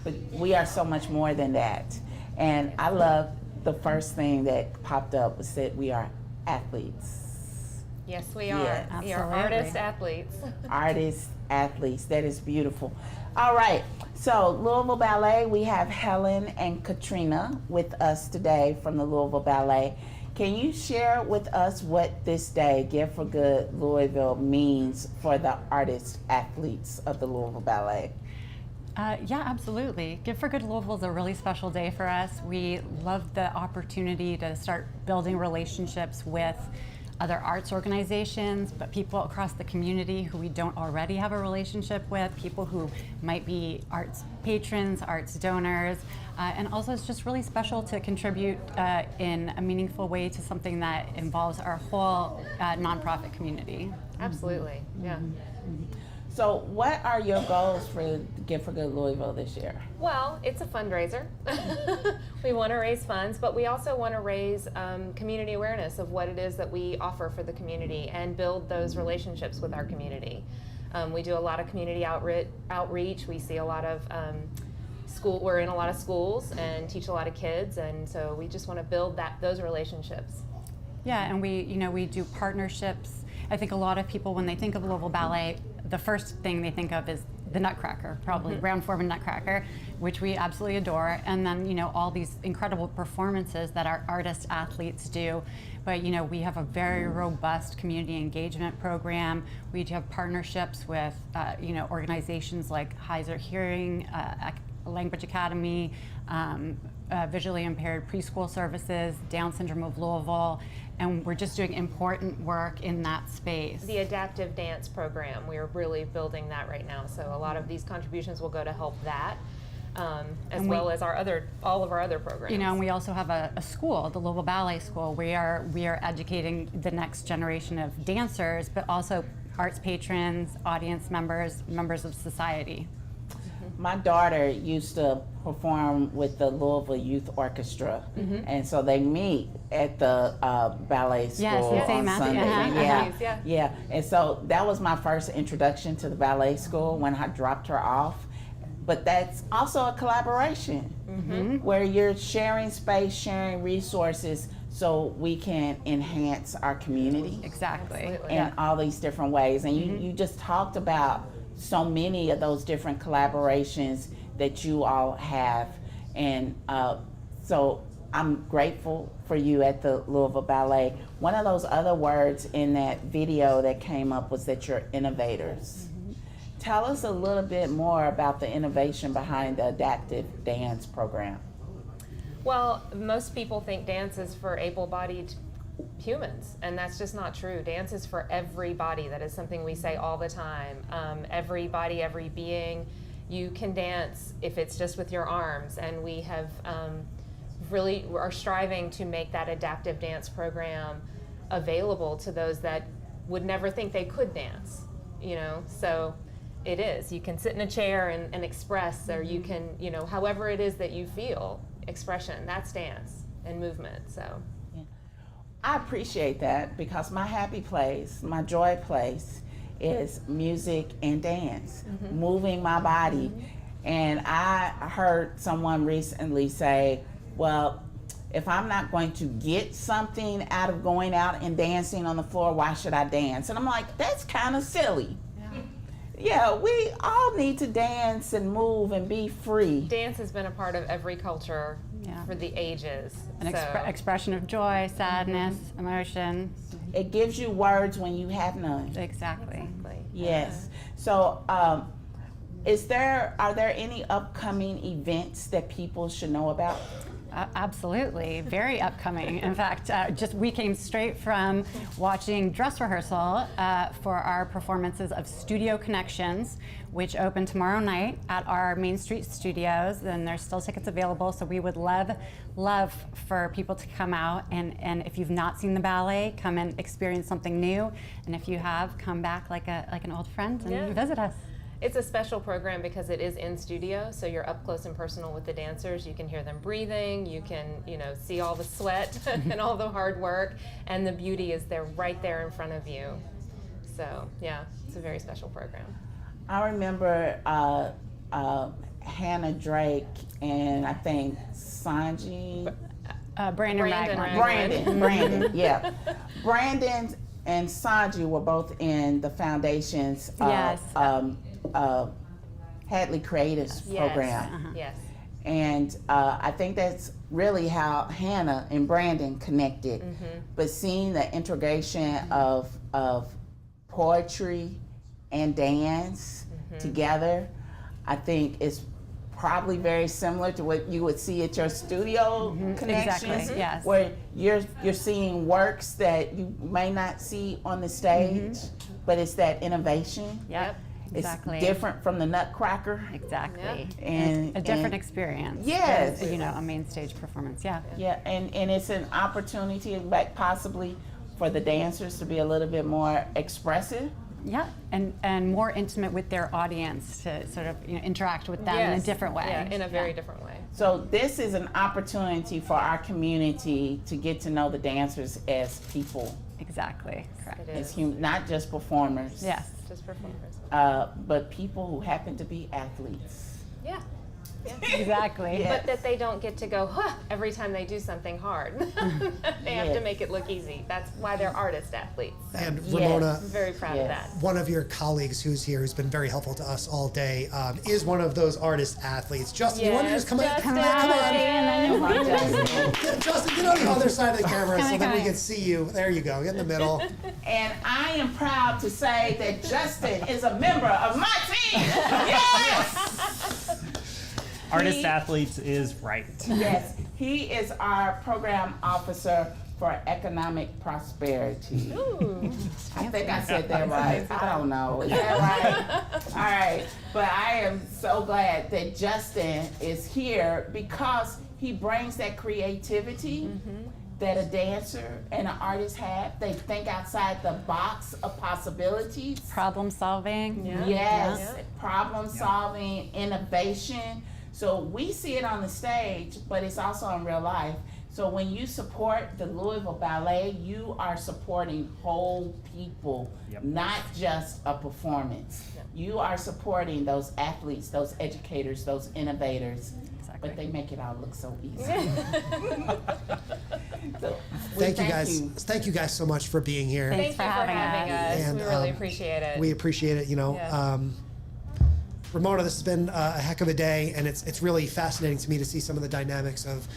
But we are so much more than that. And I love the first thing that popped up was that we are athletes. Yes, we are. Yeah. We are artist athletes. Artists, athletes, that is beautiful. All right, so Louisville Ballet, we have Helen and Katrina with us today from the Louisville Ballet. Can you share with us what this day, Give for Good Louisville, means for the artists, athletes of the Louisville Ballet? Yeah, absolutely. Give for Good Louisville is a really special day for us. We love the opportunity to start building relationships with other arts organizations, but people across the community who we don't already have a relationship with, people who might be arts patrons, arts donors, and also it's just really special to contribute in a meaningful way to something that involves our whole nonprofit community. Absolutely, yeah. So what are your goals for Give for Good Louisville this year? Well, it's a fundraiser. We want to raise funds, but we also want to raise community awareness of what it is that we offer for the community and build those relationships with our community. We do a lot of community outreach. We see a lot of we're in a lot of schools and teach a lot of kids, and so we just want to build those relationships. Yeah, and we do partnerships. I think a lot of people, when they think of Louisville Ballet, the first thing they think of is the Nutcracker, probably Brown-Forman Nutcracker, which we absolutely adore, and then all these incredible performances that our artist athletes do. But we have a very robust community engagement program. We do have partnerships with organizations like Heiser Hearing, Language Academy, visually impaired preschool services, Down Syndrome of Louisville, and we're just doing important work in that space. The adaptive dance program, we are really building that right now. So a lot of these contributions will go to help that. as well as all of our other programs. You know, and we also have a school, the Louisville Ballet School. We are educating the next generation of dancers, but also arts patrons, audience members, members of society. My daughter used to perform with the Louisville Youth Orchestra, and so they meet at the ballet school on Sunday. Yeah. And so that was my first introduction to the ballet school when I dropped her off. But that's also a collaboration where you're sharing space, sharing resources, so we can enhance our community. Exactly. In all these different ways. And you just talked about so many of those different collaborations that you all have. And so I'm grateful for you at the Louisville Ballet. One of those other words in that video that came up was that you're innovators. Tell us a little bit more about the innovation behind the adaptive dance program. Well, most people think dance is for able-bodied humans, and that's just not true. Dance is for everybody. That is something we say all the time. Everybody, every being, you can dance if it's just with your arms, and we have really are striving to make that adaptive dance program available to those that would never think they could dance, you know. So it is. You can sit in a chair and express, or you can, you know, however it is that you feel, expression, that's dance and movement. So I appreciate that, because my happy place, my joy place is music and dance, moving my body. And I heard someone recently say, well, if I'm not going to get something out of going out and dancing on the floor, why should I dance? And I'm like, that's kind of silly. Yeah, we all need to dance and move and be free. Dance has been a part of every culture for the ages. An expression of joy, sadness, emotion. It gives you words when you have none. Exactly. Yes. So, are there any upcoming events that people should know about? Absolutely, very upcoming. In fact, we came straight from watching dress rehearsal for our performances of Studio Connections, which open tomorrow night at our Main Street studios, and there's still tickets available. So we would love for people to come out, and if you've not seen the ballet, come and experience something new. And if you have, come back like an old friend and visit us. It's a special program because it is in studio, so you're up close and personal with the dancers. You can hear them breathing, you can, you know, see all the sweat and all the hard work, and the beauty is right there in front of you. So yeah, it's a very special program. I remember Hannah Drake and I think Sanji. Brandon, yeah. Brandon and Sanji were both in the foundation's Hadley Creatives program. Yes. And I think that's really how Hannah and Brandon connected. But seeing the integration of poetry and dance together, I think is probably very similar to what you would see at your studio connections, exactly. Yes. where you're seeing works that you may not see on the stage, but it's that innovation. Yep. Exactly. It's different from the Nutcracker. Exactly. Yep. And a different experience. Yes. You know, a main stage performance. Yeah. Yeah, and it's an opportunity, like possibly for the dancers to be a little bit more expressive. Yeah, and more intimate with their audience, to sort of, you know, interact with them in a different way. Yeah, in a very different way. So this is an opportunity for our community to get to know the dancers as people. Exactly. Correct. As not just performers. Yes. Just performers. But people who happen to be athletes. Yeah. Exactly. But that they don't get to go, huh, every time they do something hard. They have to make it look easy. That's why they're artist athletes. So. And Ramona, I'm very proud of that. One of your colleagues who's here, who's been very helpful to us all day, is one of those artist athletes. Justin, you want to just come on? Come on. Justin, get on the other side of the camera so that we can see you. There you go. Get in the middle. And I am proud to say that Justin is a member of my team. Yes! Artist Athletes is right. Yes, he is our program officer for economic prosperity. Ooh. I think I said that right. I don't know. Is that right? All right. But I am so glad that Justin is here because he brings that creativity that a dancer and an artist have. They think outside the box of possibilities. Problem solving. Yes, problem solving, innovation. So we see it on the stage, but it's also in real life. So when you support the Louisville Ballet, you are supporting whole people, not just a performance. You are supporting those athletes, those educators, those innovators. But they make it all look so easy. So, thank you guys. Thank you guys so much for being here. Thanks for having us. And, we really appreciate it. We appreciate it. You know, Ramona, this has been a heck of a day, and it's really fascinating to me to see some of the dynamics of,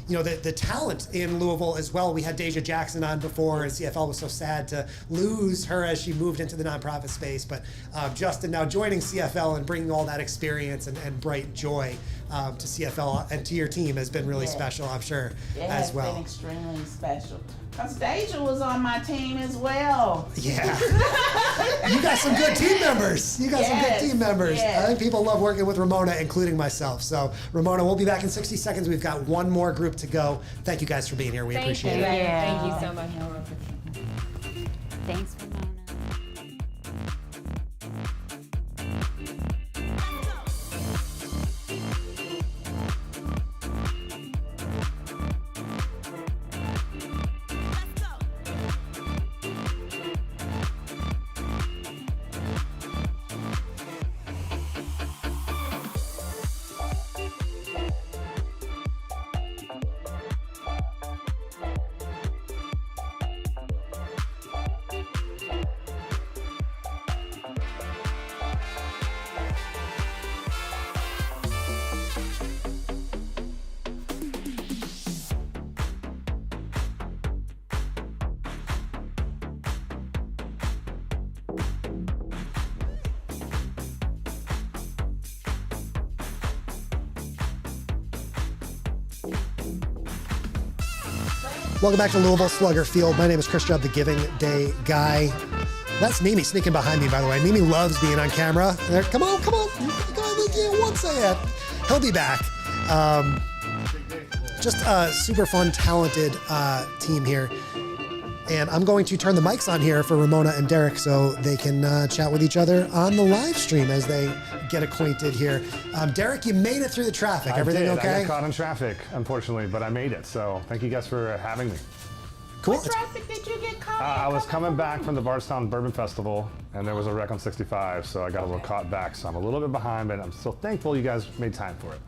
you know, the talent in Louisville as well. We had Deja Jackson on before, and CFL was so sad to lose her as she moved into the nonprofit space. But Justin now joining CFL and bringing all that experience and bright joy to CFL and to your team has been really special, I'm sure, as well. It has been extremely special. Because Deja was on my team as well. Yeah. You got some good team members. You got some good team members. I think people love working with Ramona, including myself. So, Ramona, we'll be back in 60 seconds. We've got one more group to go. Thank you guys for being here. We appreciate it. Thank you so much. Thanks, Ramona. Welcome back to Louisville Slugger Field. My name is Chris Judd, the Giving Day guy. That's Mimi sneaking behind me, by the way. Mimi loves being on camera. Come on. You won't say it. He'll be back. Just a super fun, talented team here. And I'm going to turn the mics on here for Ramona and Derek so they can chat with each other on the live stream as they get acquainted here. Derek, you made it through the traffic. Everything okay? I got caught in traffic, unfortunately, but I made it. So thank you guys for having me. Cool. What traffic did you get caught in? I was coming back from the Bardstown Bourbon Festival, and there was a wreck on 65, so I got a little caught back. So I'm a little bit behind, but I'm still thankful you guys made time for it.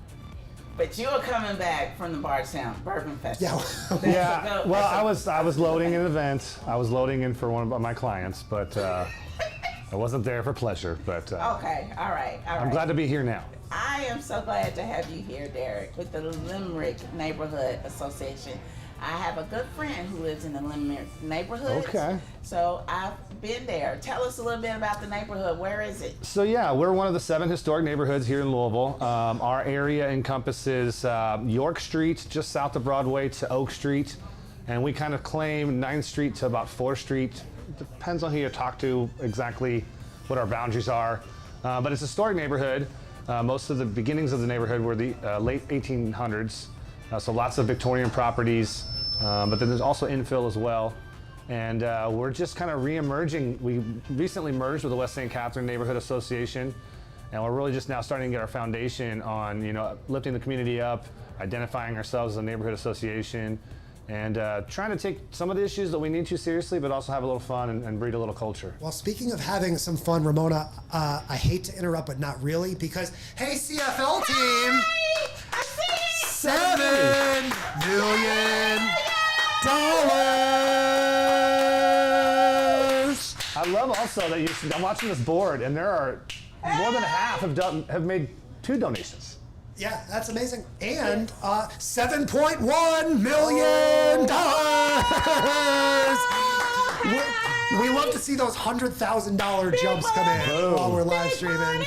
But you were coming back from the Bardstown Bourbon Festival. Yeah. Well, I was loading an event. I was loading in for one of my clients, but I wasn't there for pleasure. But Okay, all right. I'm glad to be here now. I am so glad to have you here, Derek, with the Limerick Neighborhood Association. I have a good friend who lives in the Limerick neighborhood. Okay. So I've been there. Tell us a little bit about the neighborhood. Where is it? So yeah, we're one of the 7 historic neighborhoods here in Louisville. Our area encompasses York Street, just south of Broadway, to Oak Street. And we kind of claim 9th Street to about 4th Street. Depends on who you talk to exactly what our boundaries are. But it's a historic neighborhood. Most of the beginnings of the neighborhood were the late 1800s. So lots of Victorian properties, but then there's also infill as well. And we're just kind of re-emerging. We recently merged with the West St. Catherine Neighborhood Association, and we're really just now starting to get our foundation on, lifting the community up, identifying ourselves as a neighborhood association, and trying to take some of the issues that we need to seriously, but also have a little fun and breed a little culture. Well, speaking of having some fun, Ramona, I hate to interrupt, but not really, because, hey, CFL team! $7 million. I love also that I'm watching this board, and there are more than half have made 2 donations. Yeah, that's amazing. And $7.1 million. We love to see those $100,000 jumps come in while we're live streaming.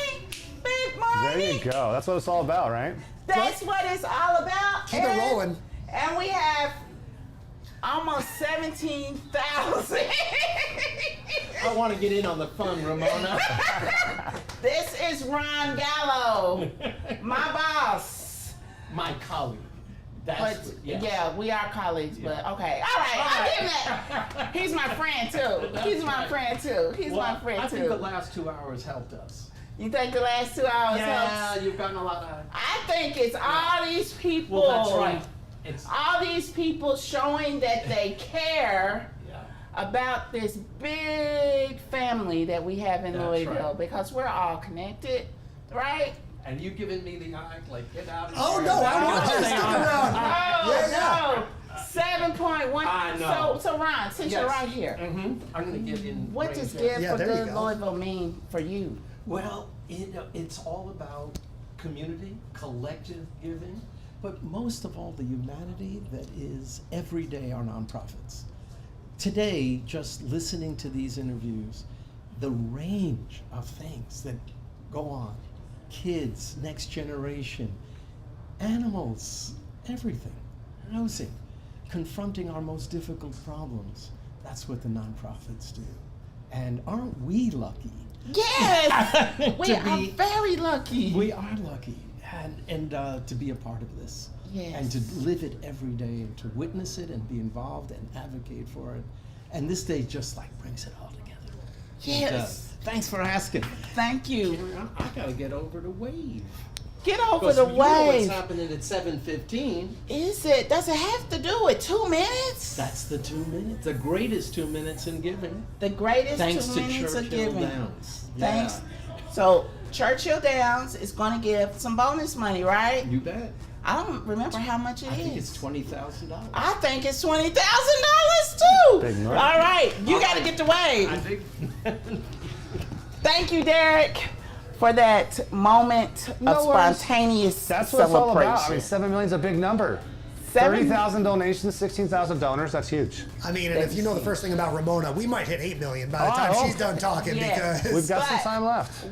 Big money. There you go. That's what it's all about, right? That's what it's all about. Keep it rolling. And we have almost 17,000. I want to get in on the fun, Ramona. This is Ron Gallo, my boss. My colleague. That's, yes. Yeah, we are colleagues, but okay. All right, I'll give him that. He's my friend, too. He's my friend, too. He's my friend, I too. think the last 2 hours helped us. You think the last 2 hours helps? Yeah, you've gotten a lot of... I think it's all these people. Well, that's right. It's all these people showing that they care about this big family that we have in Louisville, right. because we're all connected, right? And you giving me the eye, like, get out of here. Oh, no, I want you to stick around. Oh, no. 7.1. I know. So Ron, since you're right here, I'm going to get in. what does Give for Good Louisville mean for you? Well, it's all about community, collective giving, but most of all, the humanity that is every day our nonprofits. Today, just listening to these interviews, the range of things that go on, kids, next generation, animals, everything, housing, confronting our most difficult problems. That's what the nonprofits do. And aren't we lucky? Yes! We are very lucky. We are lucky. And to be a part of this. Yes. And to live it every day and to witness it and be involved and advocate for it. And this day just like brings it all together. Yes. Thanks for asking. Thank you. I gotta get over the wave. Get over Because the you know what's wave. happening at 7:15. Is it? Does it have to do with 2 minutes? That's the 2 minutes. The greatest 2 minutes in giving. The greatest Thanks 2 to minutes of Churchill giving. Downs. Thanks. So Churchill Downs is going to give some bonus money, right? You bet. I don't remember how much it is. I think it's $20,000. I think it's $20,000 too. Big money. All right, you got to get the wave. I think. Thank you, Derek, for that moment of spontaneous That's what it's all celebration. about. I mean, 7 million is a big number. 30,000 donations, 16,000 donors. That's huge. I mean, and if you know the first thing about Ramona, we might hit 8 million by the time she's done talking, Yes. because We've got some time left.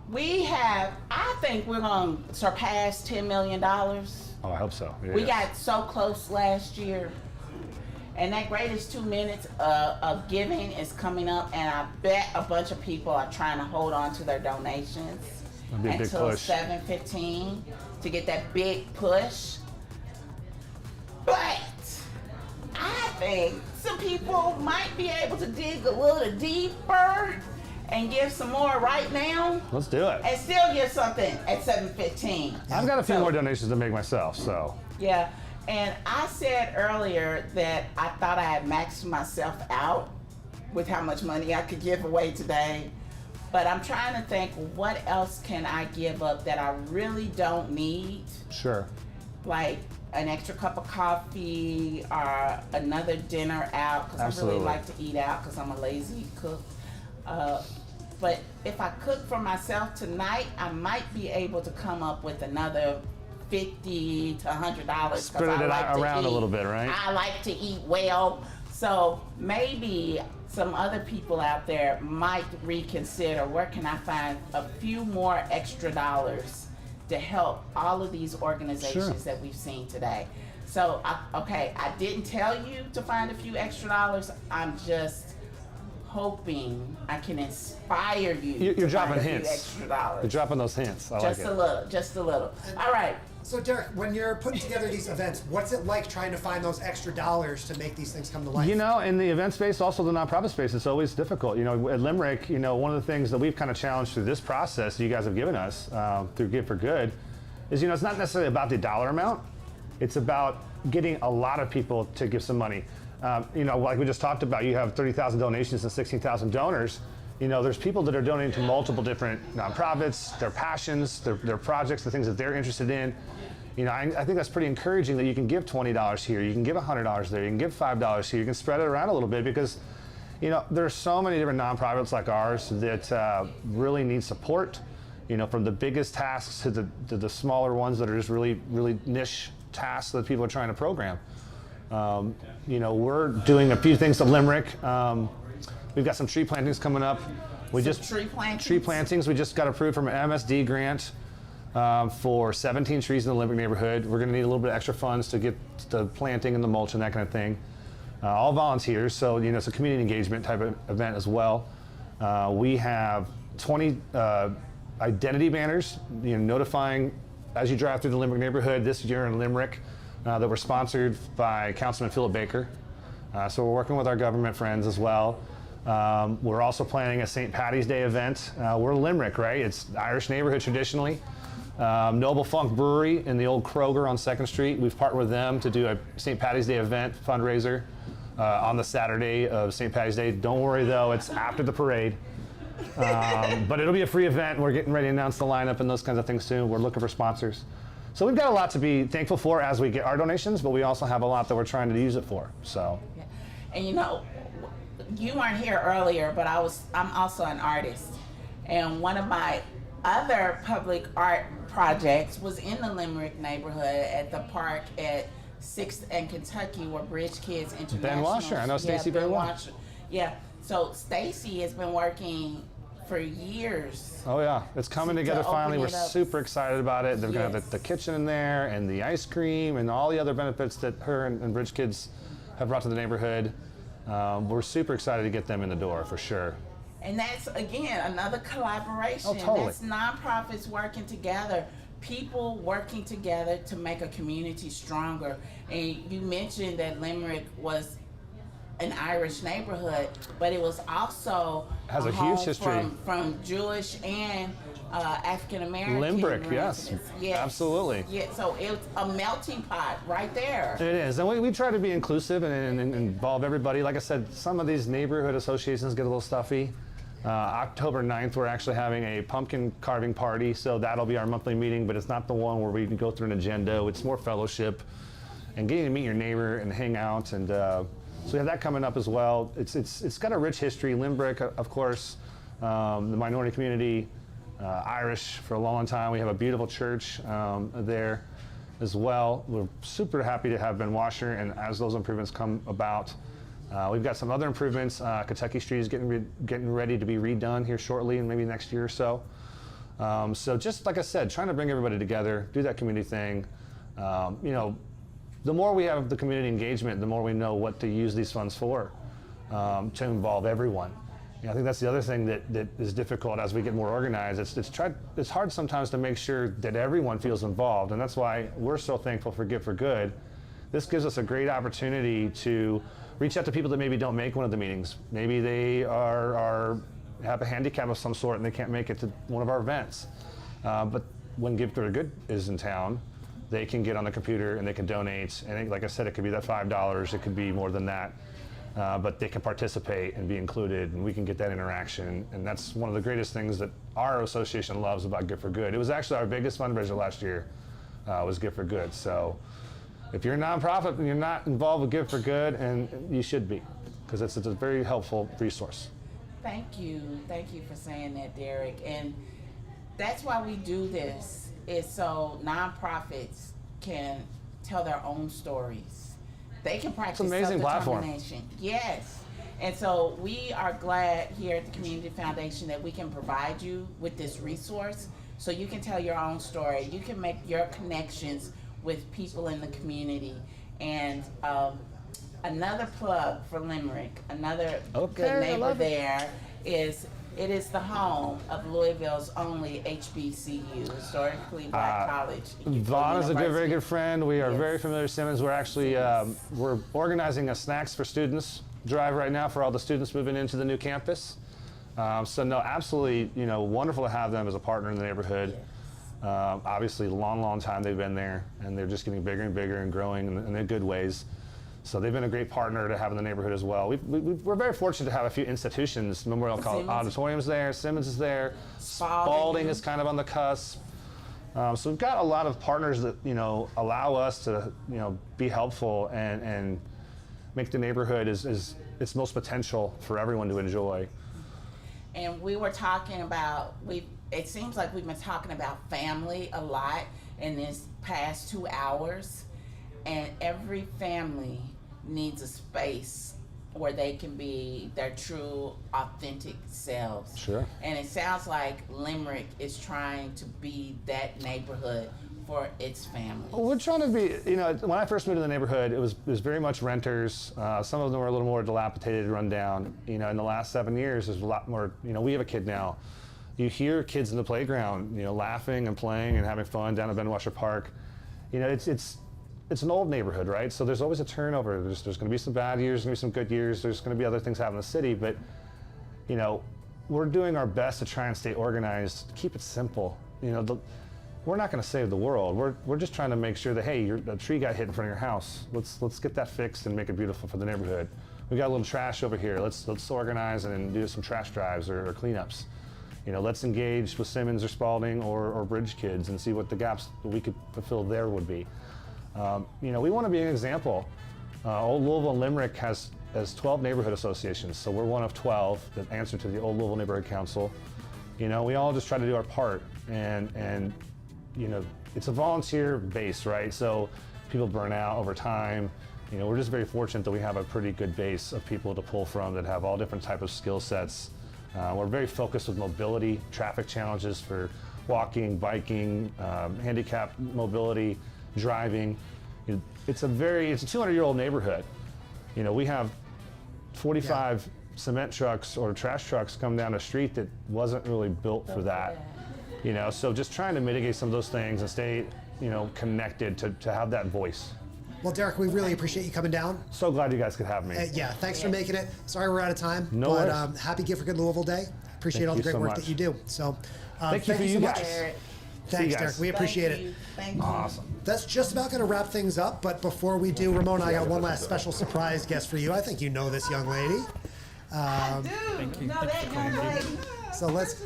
We have, I think we're going to surpass $10 million. Oh, I hope so. Yeah, We got so close last year. And that greatest 2 minutes of giving is coming up, and I bet a bunch of people are trying to hold on to their donations That'd be a big until push. 7:15 to get that big push. But I think some people might be able to dig a little deeper and give some more right now. Let's do it. And still give something at 7:15. I've got a few more donations to make myself, so. Yeah, and I said earlier that I thought I had maxed myself out with how much money I could give away today. But I'm trying to think, what else can I give up that I really don't need? Sure. Like an extra cup of coffee or another dinner out, because I really Absolutely. like to eat out because I'm a lazy cook. But if I cook for myself tonight, I might be able to come up with another $50 to $100. Spread it around a little bit, right? I like to eat well. So maybe some other people out there might reconsider, where can I find a few more extra dollars to help all of these organizations that we've seen today. So, I didn't tell you to find a few extra dollars. I'm just hoping I can inspire you. You're to dropping find a few hints. extra dollars. You're dropping those hints. I like Just it. a little, just a little. All right. So Derek, when you're putting together these events, what's it like trying to find those extra dollars to make these things come to life? You know, in the event space, also the nonprofit space, it's always difficult. You know, at Limerick, you know, one of the things that we've kind of challenged through this process you guys have given us through Give for Good is, you know, it's not necessarily about the dollar amount. It's about getting a lot of people to give some money. You know, like we just talked about, you have 30,000 donations and 16,000 donors. You know, there's people that are donating to multiple different nonprofits, their passions, their projects, the things that they're interested in. You know, I think that's pretty encouraging that you can give $20 here, you can give $100 there, you can give $5 here, you can spread it around a little bit, because, you know, there's so many different nonprofits like ours that really need support. You know, from the biggest tasks to the smaller ones that are just really, really niche tasks that people are trying to program. You know, we're doing a few things to Limerick. We've got some tree plantings coming up tree plantings? Tree plantings. We just got approved from an MSD grant for 17 trees in the Limerick neighborhood. We're going to need a little bit of extra funds to get the planting and the mulch and that kind of thing. All volunteers, so it's a community engagement type of event as well. We have 20 identity banners, notifying as you drive through the Limerick neighborhood this year in Limerick that were sponsored by Councilman Philip Baker. So we're working with our government friends as well. We're also planning a St. Patty's Day event. We're Limerick, right? It's Irish neighborhood traditionally. Noble Funk Brewery in the old Kroger on 2nd Street. We've partnered with them to do a St. Patty's Day event fundraiser on the Saturday of St. Patty's Day. Don't worry though, it's after the parade. But it'll be a free event. We're getting ready to announce the lineup and those kinds of things soon. We're looking for sponsors. So we've got a lot to be thankful for as we get our donations, but we also have a lot that we're trying to use it for. So. Yeah. And you weren't here earlier, but I'm also an artist. And one of my other public art projects was in the Limerick neighborhood at the park at 6th and Kentucky where Bridge Kids International. Ben Washer, I know Stacy very well. Yeah, so Stacy has been working for years. Oh yeah, it's coming together finally. We're super excited about it. They're gonna have the kitchen in there and the ice cream and all the other benefits that her and Bridge Kids have brought to the neighborhood. We're super excited to get them in the door for sure. And that's, again, another collaboration. Oh, totally. That's nonprofits working together, people working together to make a community stronger. And you mentioned that Limerick was an Irish neighborhood, but it was also has a huge history from Jewish and African American. Limerick, yes, absolutely. Yeah, so it's a melting pot right there. It is, and we try to be inclusive and involve everybody. Like I said, some of these neighborhood associations get a little stuffy. October 9th, we're actually having a pumpkin carving party, so that'll be our monthly meeting, but it's not the one where we can go through an agenda. It's more fellowship and getting to meet your neighbor and hang out, and so we have that coming up as well. It's got a rich history. Limerick, of course, the minority community, Irish for a long time. We have a beautiful church there as well. We're super happy to have Ben Washer, and as those improvements come about, we've got some other improvements. Kentucky Street is getting ready to be redone here shortly, and maybe next year or so. So just like I said, trying to bring everybody together, do that community thing. The more we have the community engagement, the more we know what to use these funds for, to involve everyone. I think that's the other thing that is difficult as we get more organized. It's hard sometimes to make sure that everyone feels involved, and that's why we're so thankful for Give for Good. This gives us a great opportunity to reach out to people that maybe don't make one of the meetings. Maybe they have a handicap of some sort and they can't make it to one of our events. But when Give for Good is in town, they can get on the computer and they can donate. And like I said, it could be that $5, it could be more than that. But they can participate and be included, and we can get that interaction. And that's one of the greatest things that our association loves about Give for Good. It was actually our biggest fundraiser last year, was Give for Good. So if you're a nonprofit and you're not involved with Give for Good, and you should be, because it's a very helpful resource. Thank you for saying that, Derek. And that's why we do this, is so nonprofits can tell their own stories. They can practice self-determination. Yes. And so we are glad here at the Community Foundation that we can provide you with this resource so you can tell your own story. You can make your connections with people in the community. And another plug for Limerick, another good neighbor there is, it is the home of Louisville's only HBCU, historically black college. Vaughn is a very good friend. We are very familiar with Simmons. We're actually, we're organizing a Snacks for Students drive right now for all the students moving into the new campus. So no, absolutely, wonderful to have them as a partner in the neighborhood. Obviously, long time they've been there, and they're just getting bigger and bigger and growing in the good ways. So they've been a great partner to have in the neighborhood as well. We're very fortunate to have a few institutions. Memorial College Auditorium's there, Simmons is there, Spalding is kind of on the cusp. So we've got a lot of partners that allow us to be helpful and make the neighborhood its most potential for everyone to enjoy. And we were talking about, it seems like we've been talking about family a lot in this past 2 hours, and every family needs a space where they can be their true, authentic selves. Sure. And it sounds like Limerick is trying to be that neighborhood for its family. We're trying to be, when I first moved to the neighborhood, it was very much renters. Some of them were a little more dilapidated, run down. In the last 7 years, there's a lot more, we have a kid now. You hear kids in the playground, laughing and playing and having fun down at Ben Washer Park. It's an old neighborhood, right? So there's always a turnover. There's going to be some bad years, there's going to be some good years, there's going to be other things happening in the city, but we're doing our best to try and stay organized, keep it simple. We're not going to save the world. We're just trying to make sure that, hey, a tree got hit in front of your house. Let's get that fixed and make it beautiful for the neighborhood. We got a little trash over here. Let's organize and do some trash drives or cleanups. Let's engage with Simmons or Spalding or Bridge kids and see what the gaps that we could fulfill there would be. We want to be an example. Old Louisville and Limerick has 12 neighborhood associations, so we're one of 12 that answer to the Old Louisville Neighborhood Council. We all just try to do our part, and it's a volunteer base, right? So people burn out over time. We're just very fortunate that we have a pretty good base of people to pull from that have all different types of skill sets. We're very focused with mobility, traffic challenges for walking, biking, handicap mobility, driving. It's a 200-year-old neighborhood. We have 45 cement trucks or trash trucks come down a street that wasn't really built for that. So just trying to mitigate some of those things and stay, connected to have that voice. Well, Derek, we really appreciate you coming down. So glad you guys could have me. Thanks for making it. Sorry we're out of time. No worries. Happy Gift for Good Louisville Day. Appreciate all the great work that you do. So thank you for you guys. Thanks, Derek. We appreciate it. Thank you. Awesome. That's just about going to wrap things up. But before we do, Ramona, I got one last special surprise guest for you. I think you know this young lady. I do. Know that young lady. So let's.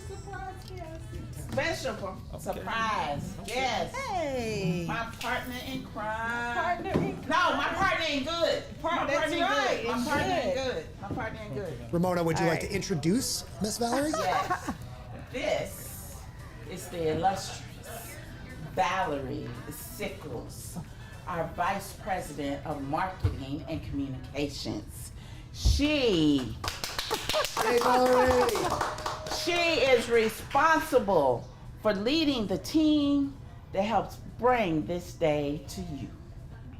Special surprise. Yes. Hey. My partner in crime. Partner in crime. No, my partner ain't good. That's right. My partner ain't good. My partner ain't good. Ramona, would you like to introduce Miss Valerie? Yes. This is the illustrious Valerie Sickles, our Vice President of Marketing and Communications. Hey, Valerie. She is responsible for leading the team that helps bring this day to you.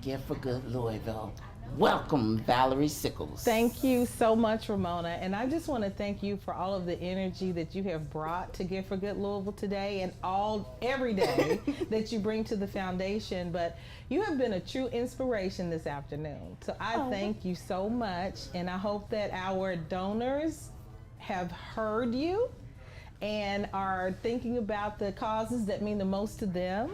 Gift for Good Louisville. Welcome, Valerie Sickles. Thank you so much, Ramona. And I just want to thank you for all of the energy that you have brought to Gift for Good Louisville today and every day that you bring to the foundation. But you have been a true inspiration this afternoon. So I thank you so much. And I hope that our donors have heard you and are thinking about the causes that mean the most to them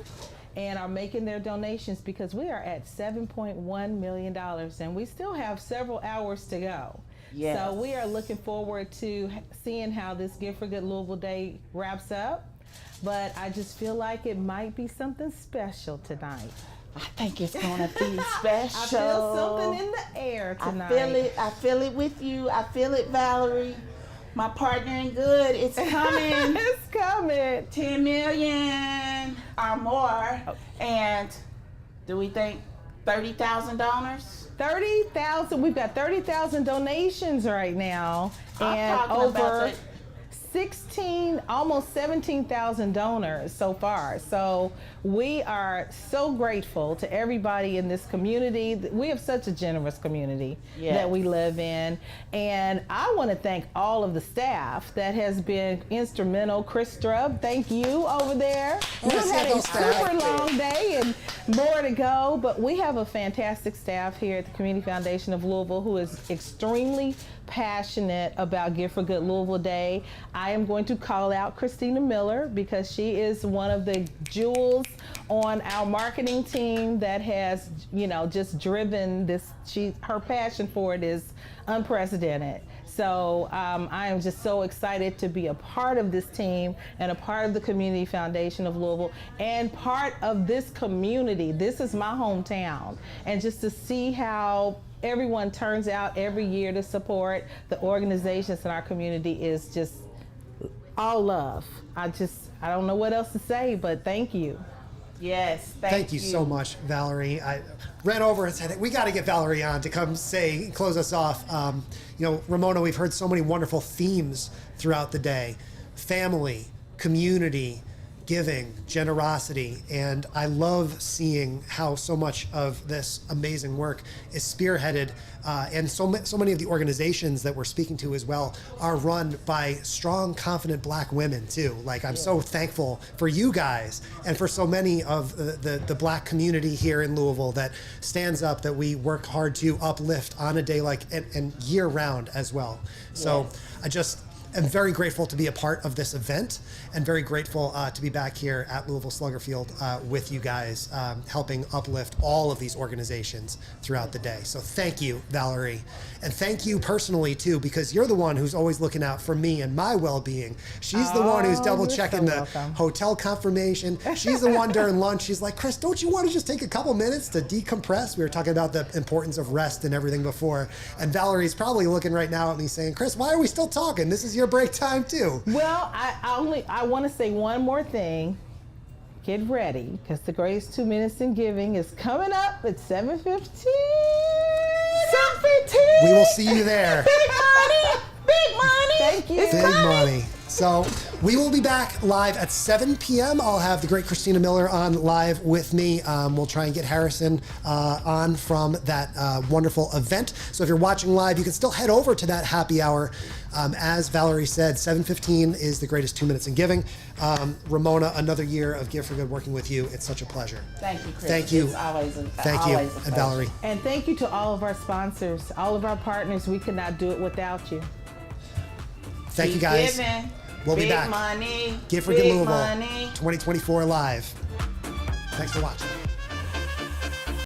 and are making their donations, because we are at $7.1 million and we still have several hours to go. Yes. So we are looking forward to seeing how this Gift for Good Louisville Day wraps up. But I just feel like it might be something special tonight. I think it's gonna be special. I feel something in the air tonight. I feel it with you. I feel it, Valerie. My partner in good. It's coming. It's coming. 10 million or more. And do we think $30,000? 30,000. We've got 30,000 donations right now, and talking over about 16, almost 17,000 donors so far. So we are so grateful to everybody in this community. We have such a generous community that we live in. And I want to thank all of the staff that has been instrumental. Chris Strub, thank you over there. We've had a super long day and more to go, but we have a fantastic staff here at the Community Foundation of Louisville who is extremely passionate about Gift for Good Louisville Day. I am going to call out Christina Miller because she is one of the jewels on our marketing team that has, just driven this. Her passion for it is unprecedented. So I am just so excited to be a part of this team and a part of the Community Foundation of Louisville and part of this community. This is my hometown. And just to see how everyone turns out every year to support the organizations in our community is just all love. I don't know what else to say, but thank you. Yes, Thank you so much, Valerie. I ran over and said, we got to get Valerie on to come close us off. You know, Ramona, we've heard so many wonderful themes throughout the day. Family, community, giving, generosity, and I love seeing how so much of this amazing work is spearheaded, and so many of the organizations that we're speaking to as well are run by strong, confident Black women too. Like, I'm so thankful for you guys and for so many of the Black community here in Louisville that stands up, that we work hard to uplift on a day like and year round as well. So I'm very grateful to be a part of this event, and very grateful to be back here at Louisville Slugger Field with you guys, helping uplift all of these organizations throughout the day. So thank you, Valerie. And thank you personally, too, because you're the one who's always looking out for me and my well-being. She's the one who's double-checking the hotel confirmation. She's the one during lunch. She's like, Chris, don't you want to just take a couple minutes to decompress? We were talking about the importance of rest and everything before. And Valerie's probably looking right now at me saying, Chris, why are we still talking? This is your break time, too. Well, I want to say one more thing. Get ready, because the greatest 2 minutes in giving is coming up at 7:15. 7:15. We will see you there. Big money. Big money. Thank you. Big money. So we will be back live at 7 p.m. I'll have the great Christina Miller on live with me. We'll try and get Harrison on from that wonderful event. So if you're watching live, you can still head over to that happy hour. As Valerie said, 7:15 is the greatest 2 minutes in giving. Ramona, another year of Give for Good working with you. It's such a pleasure. Thank you, Chris. Thank you. It's always a Thank you, pleasure. and Valerie. And thank you to all of our sponsors, all of our partners. We could not do it without you. Thank you, guys. Giving. We'll be Big back. Money. Give for Good Big Louisville money. 2024 live. Thanks for watching.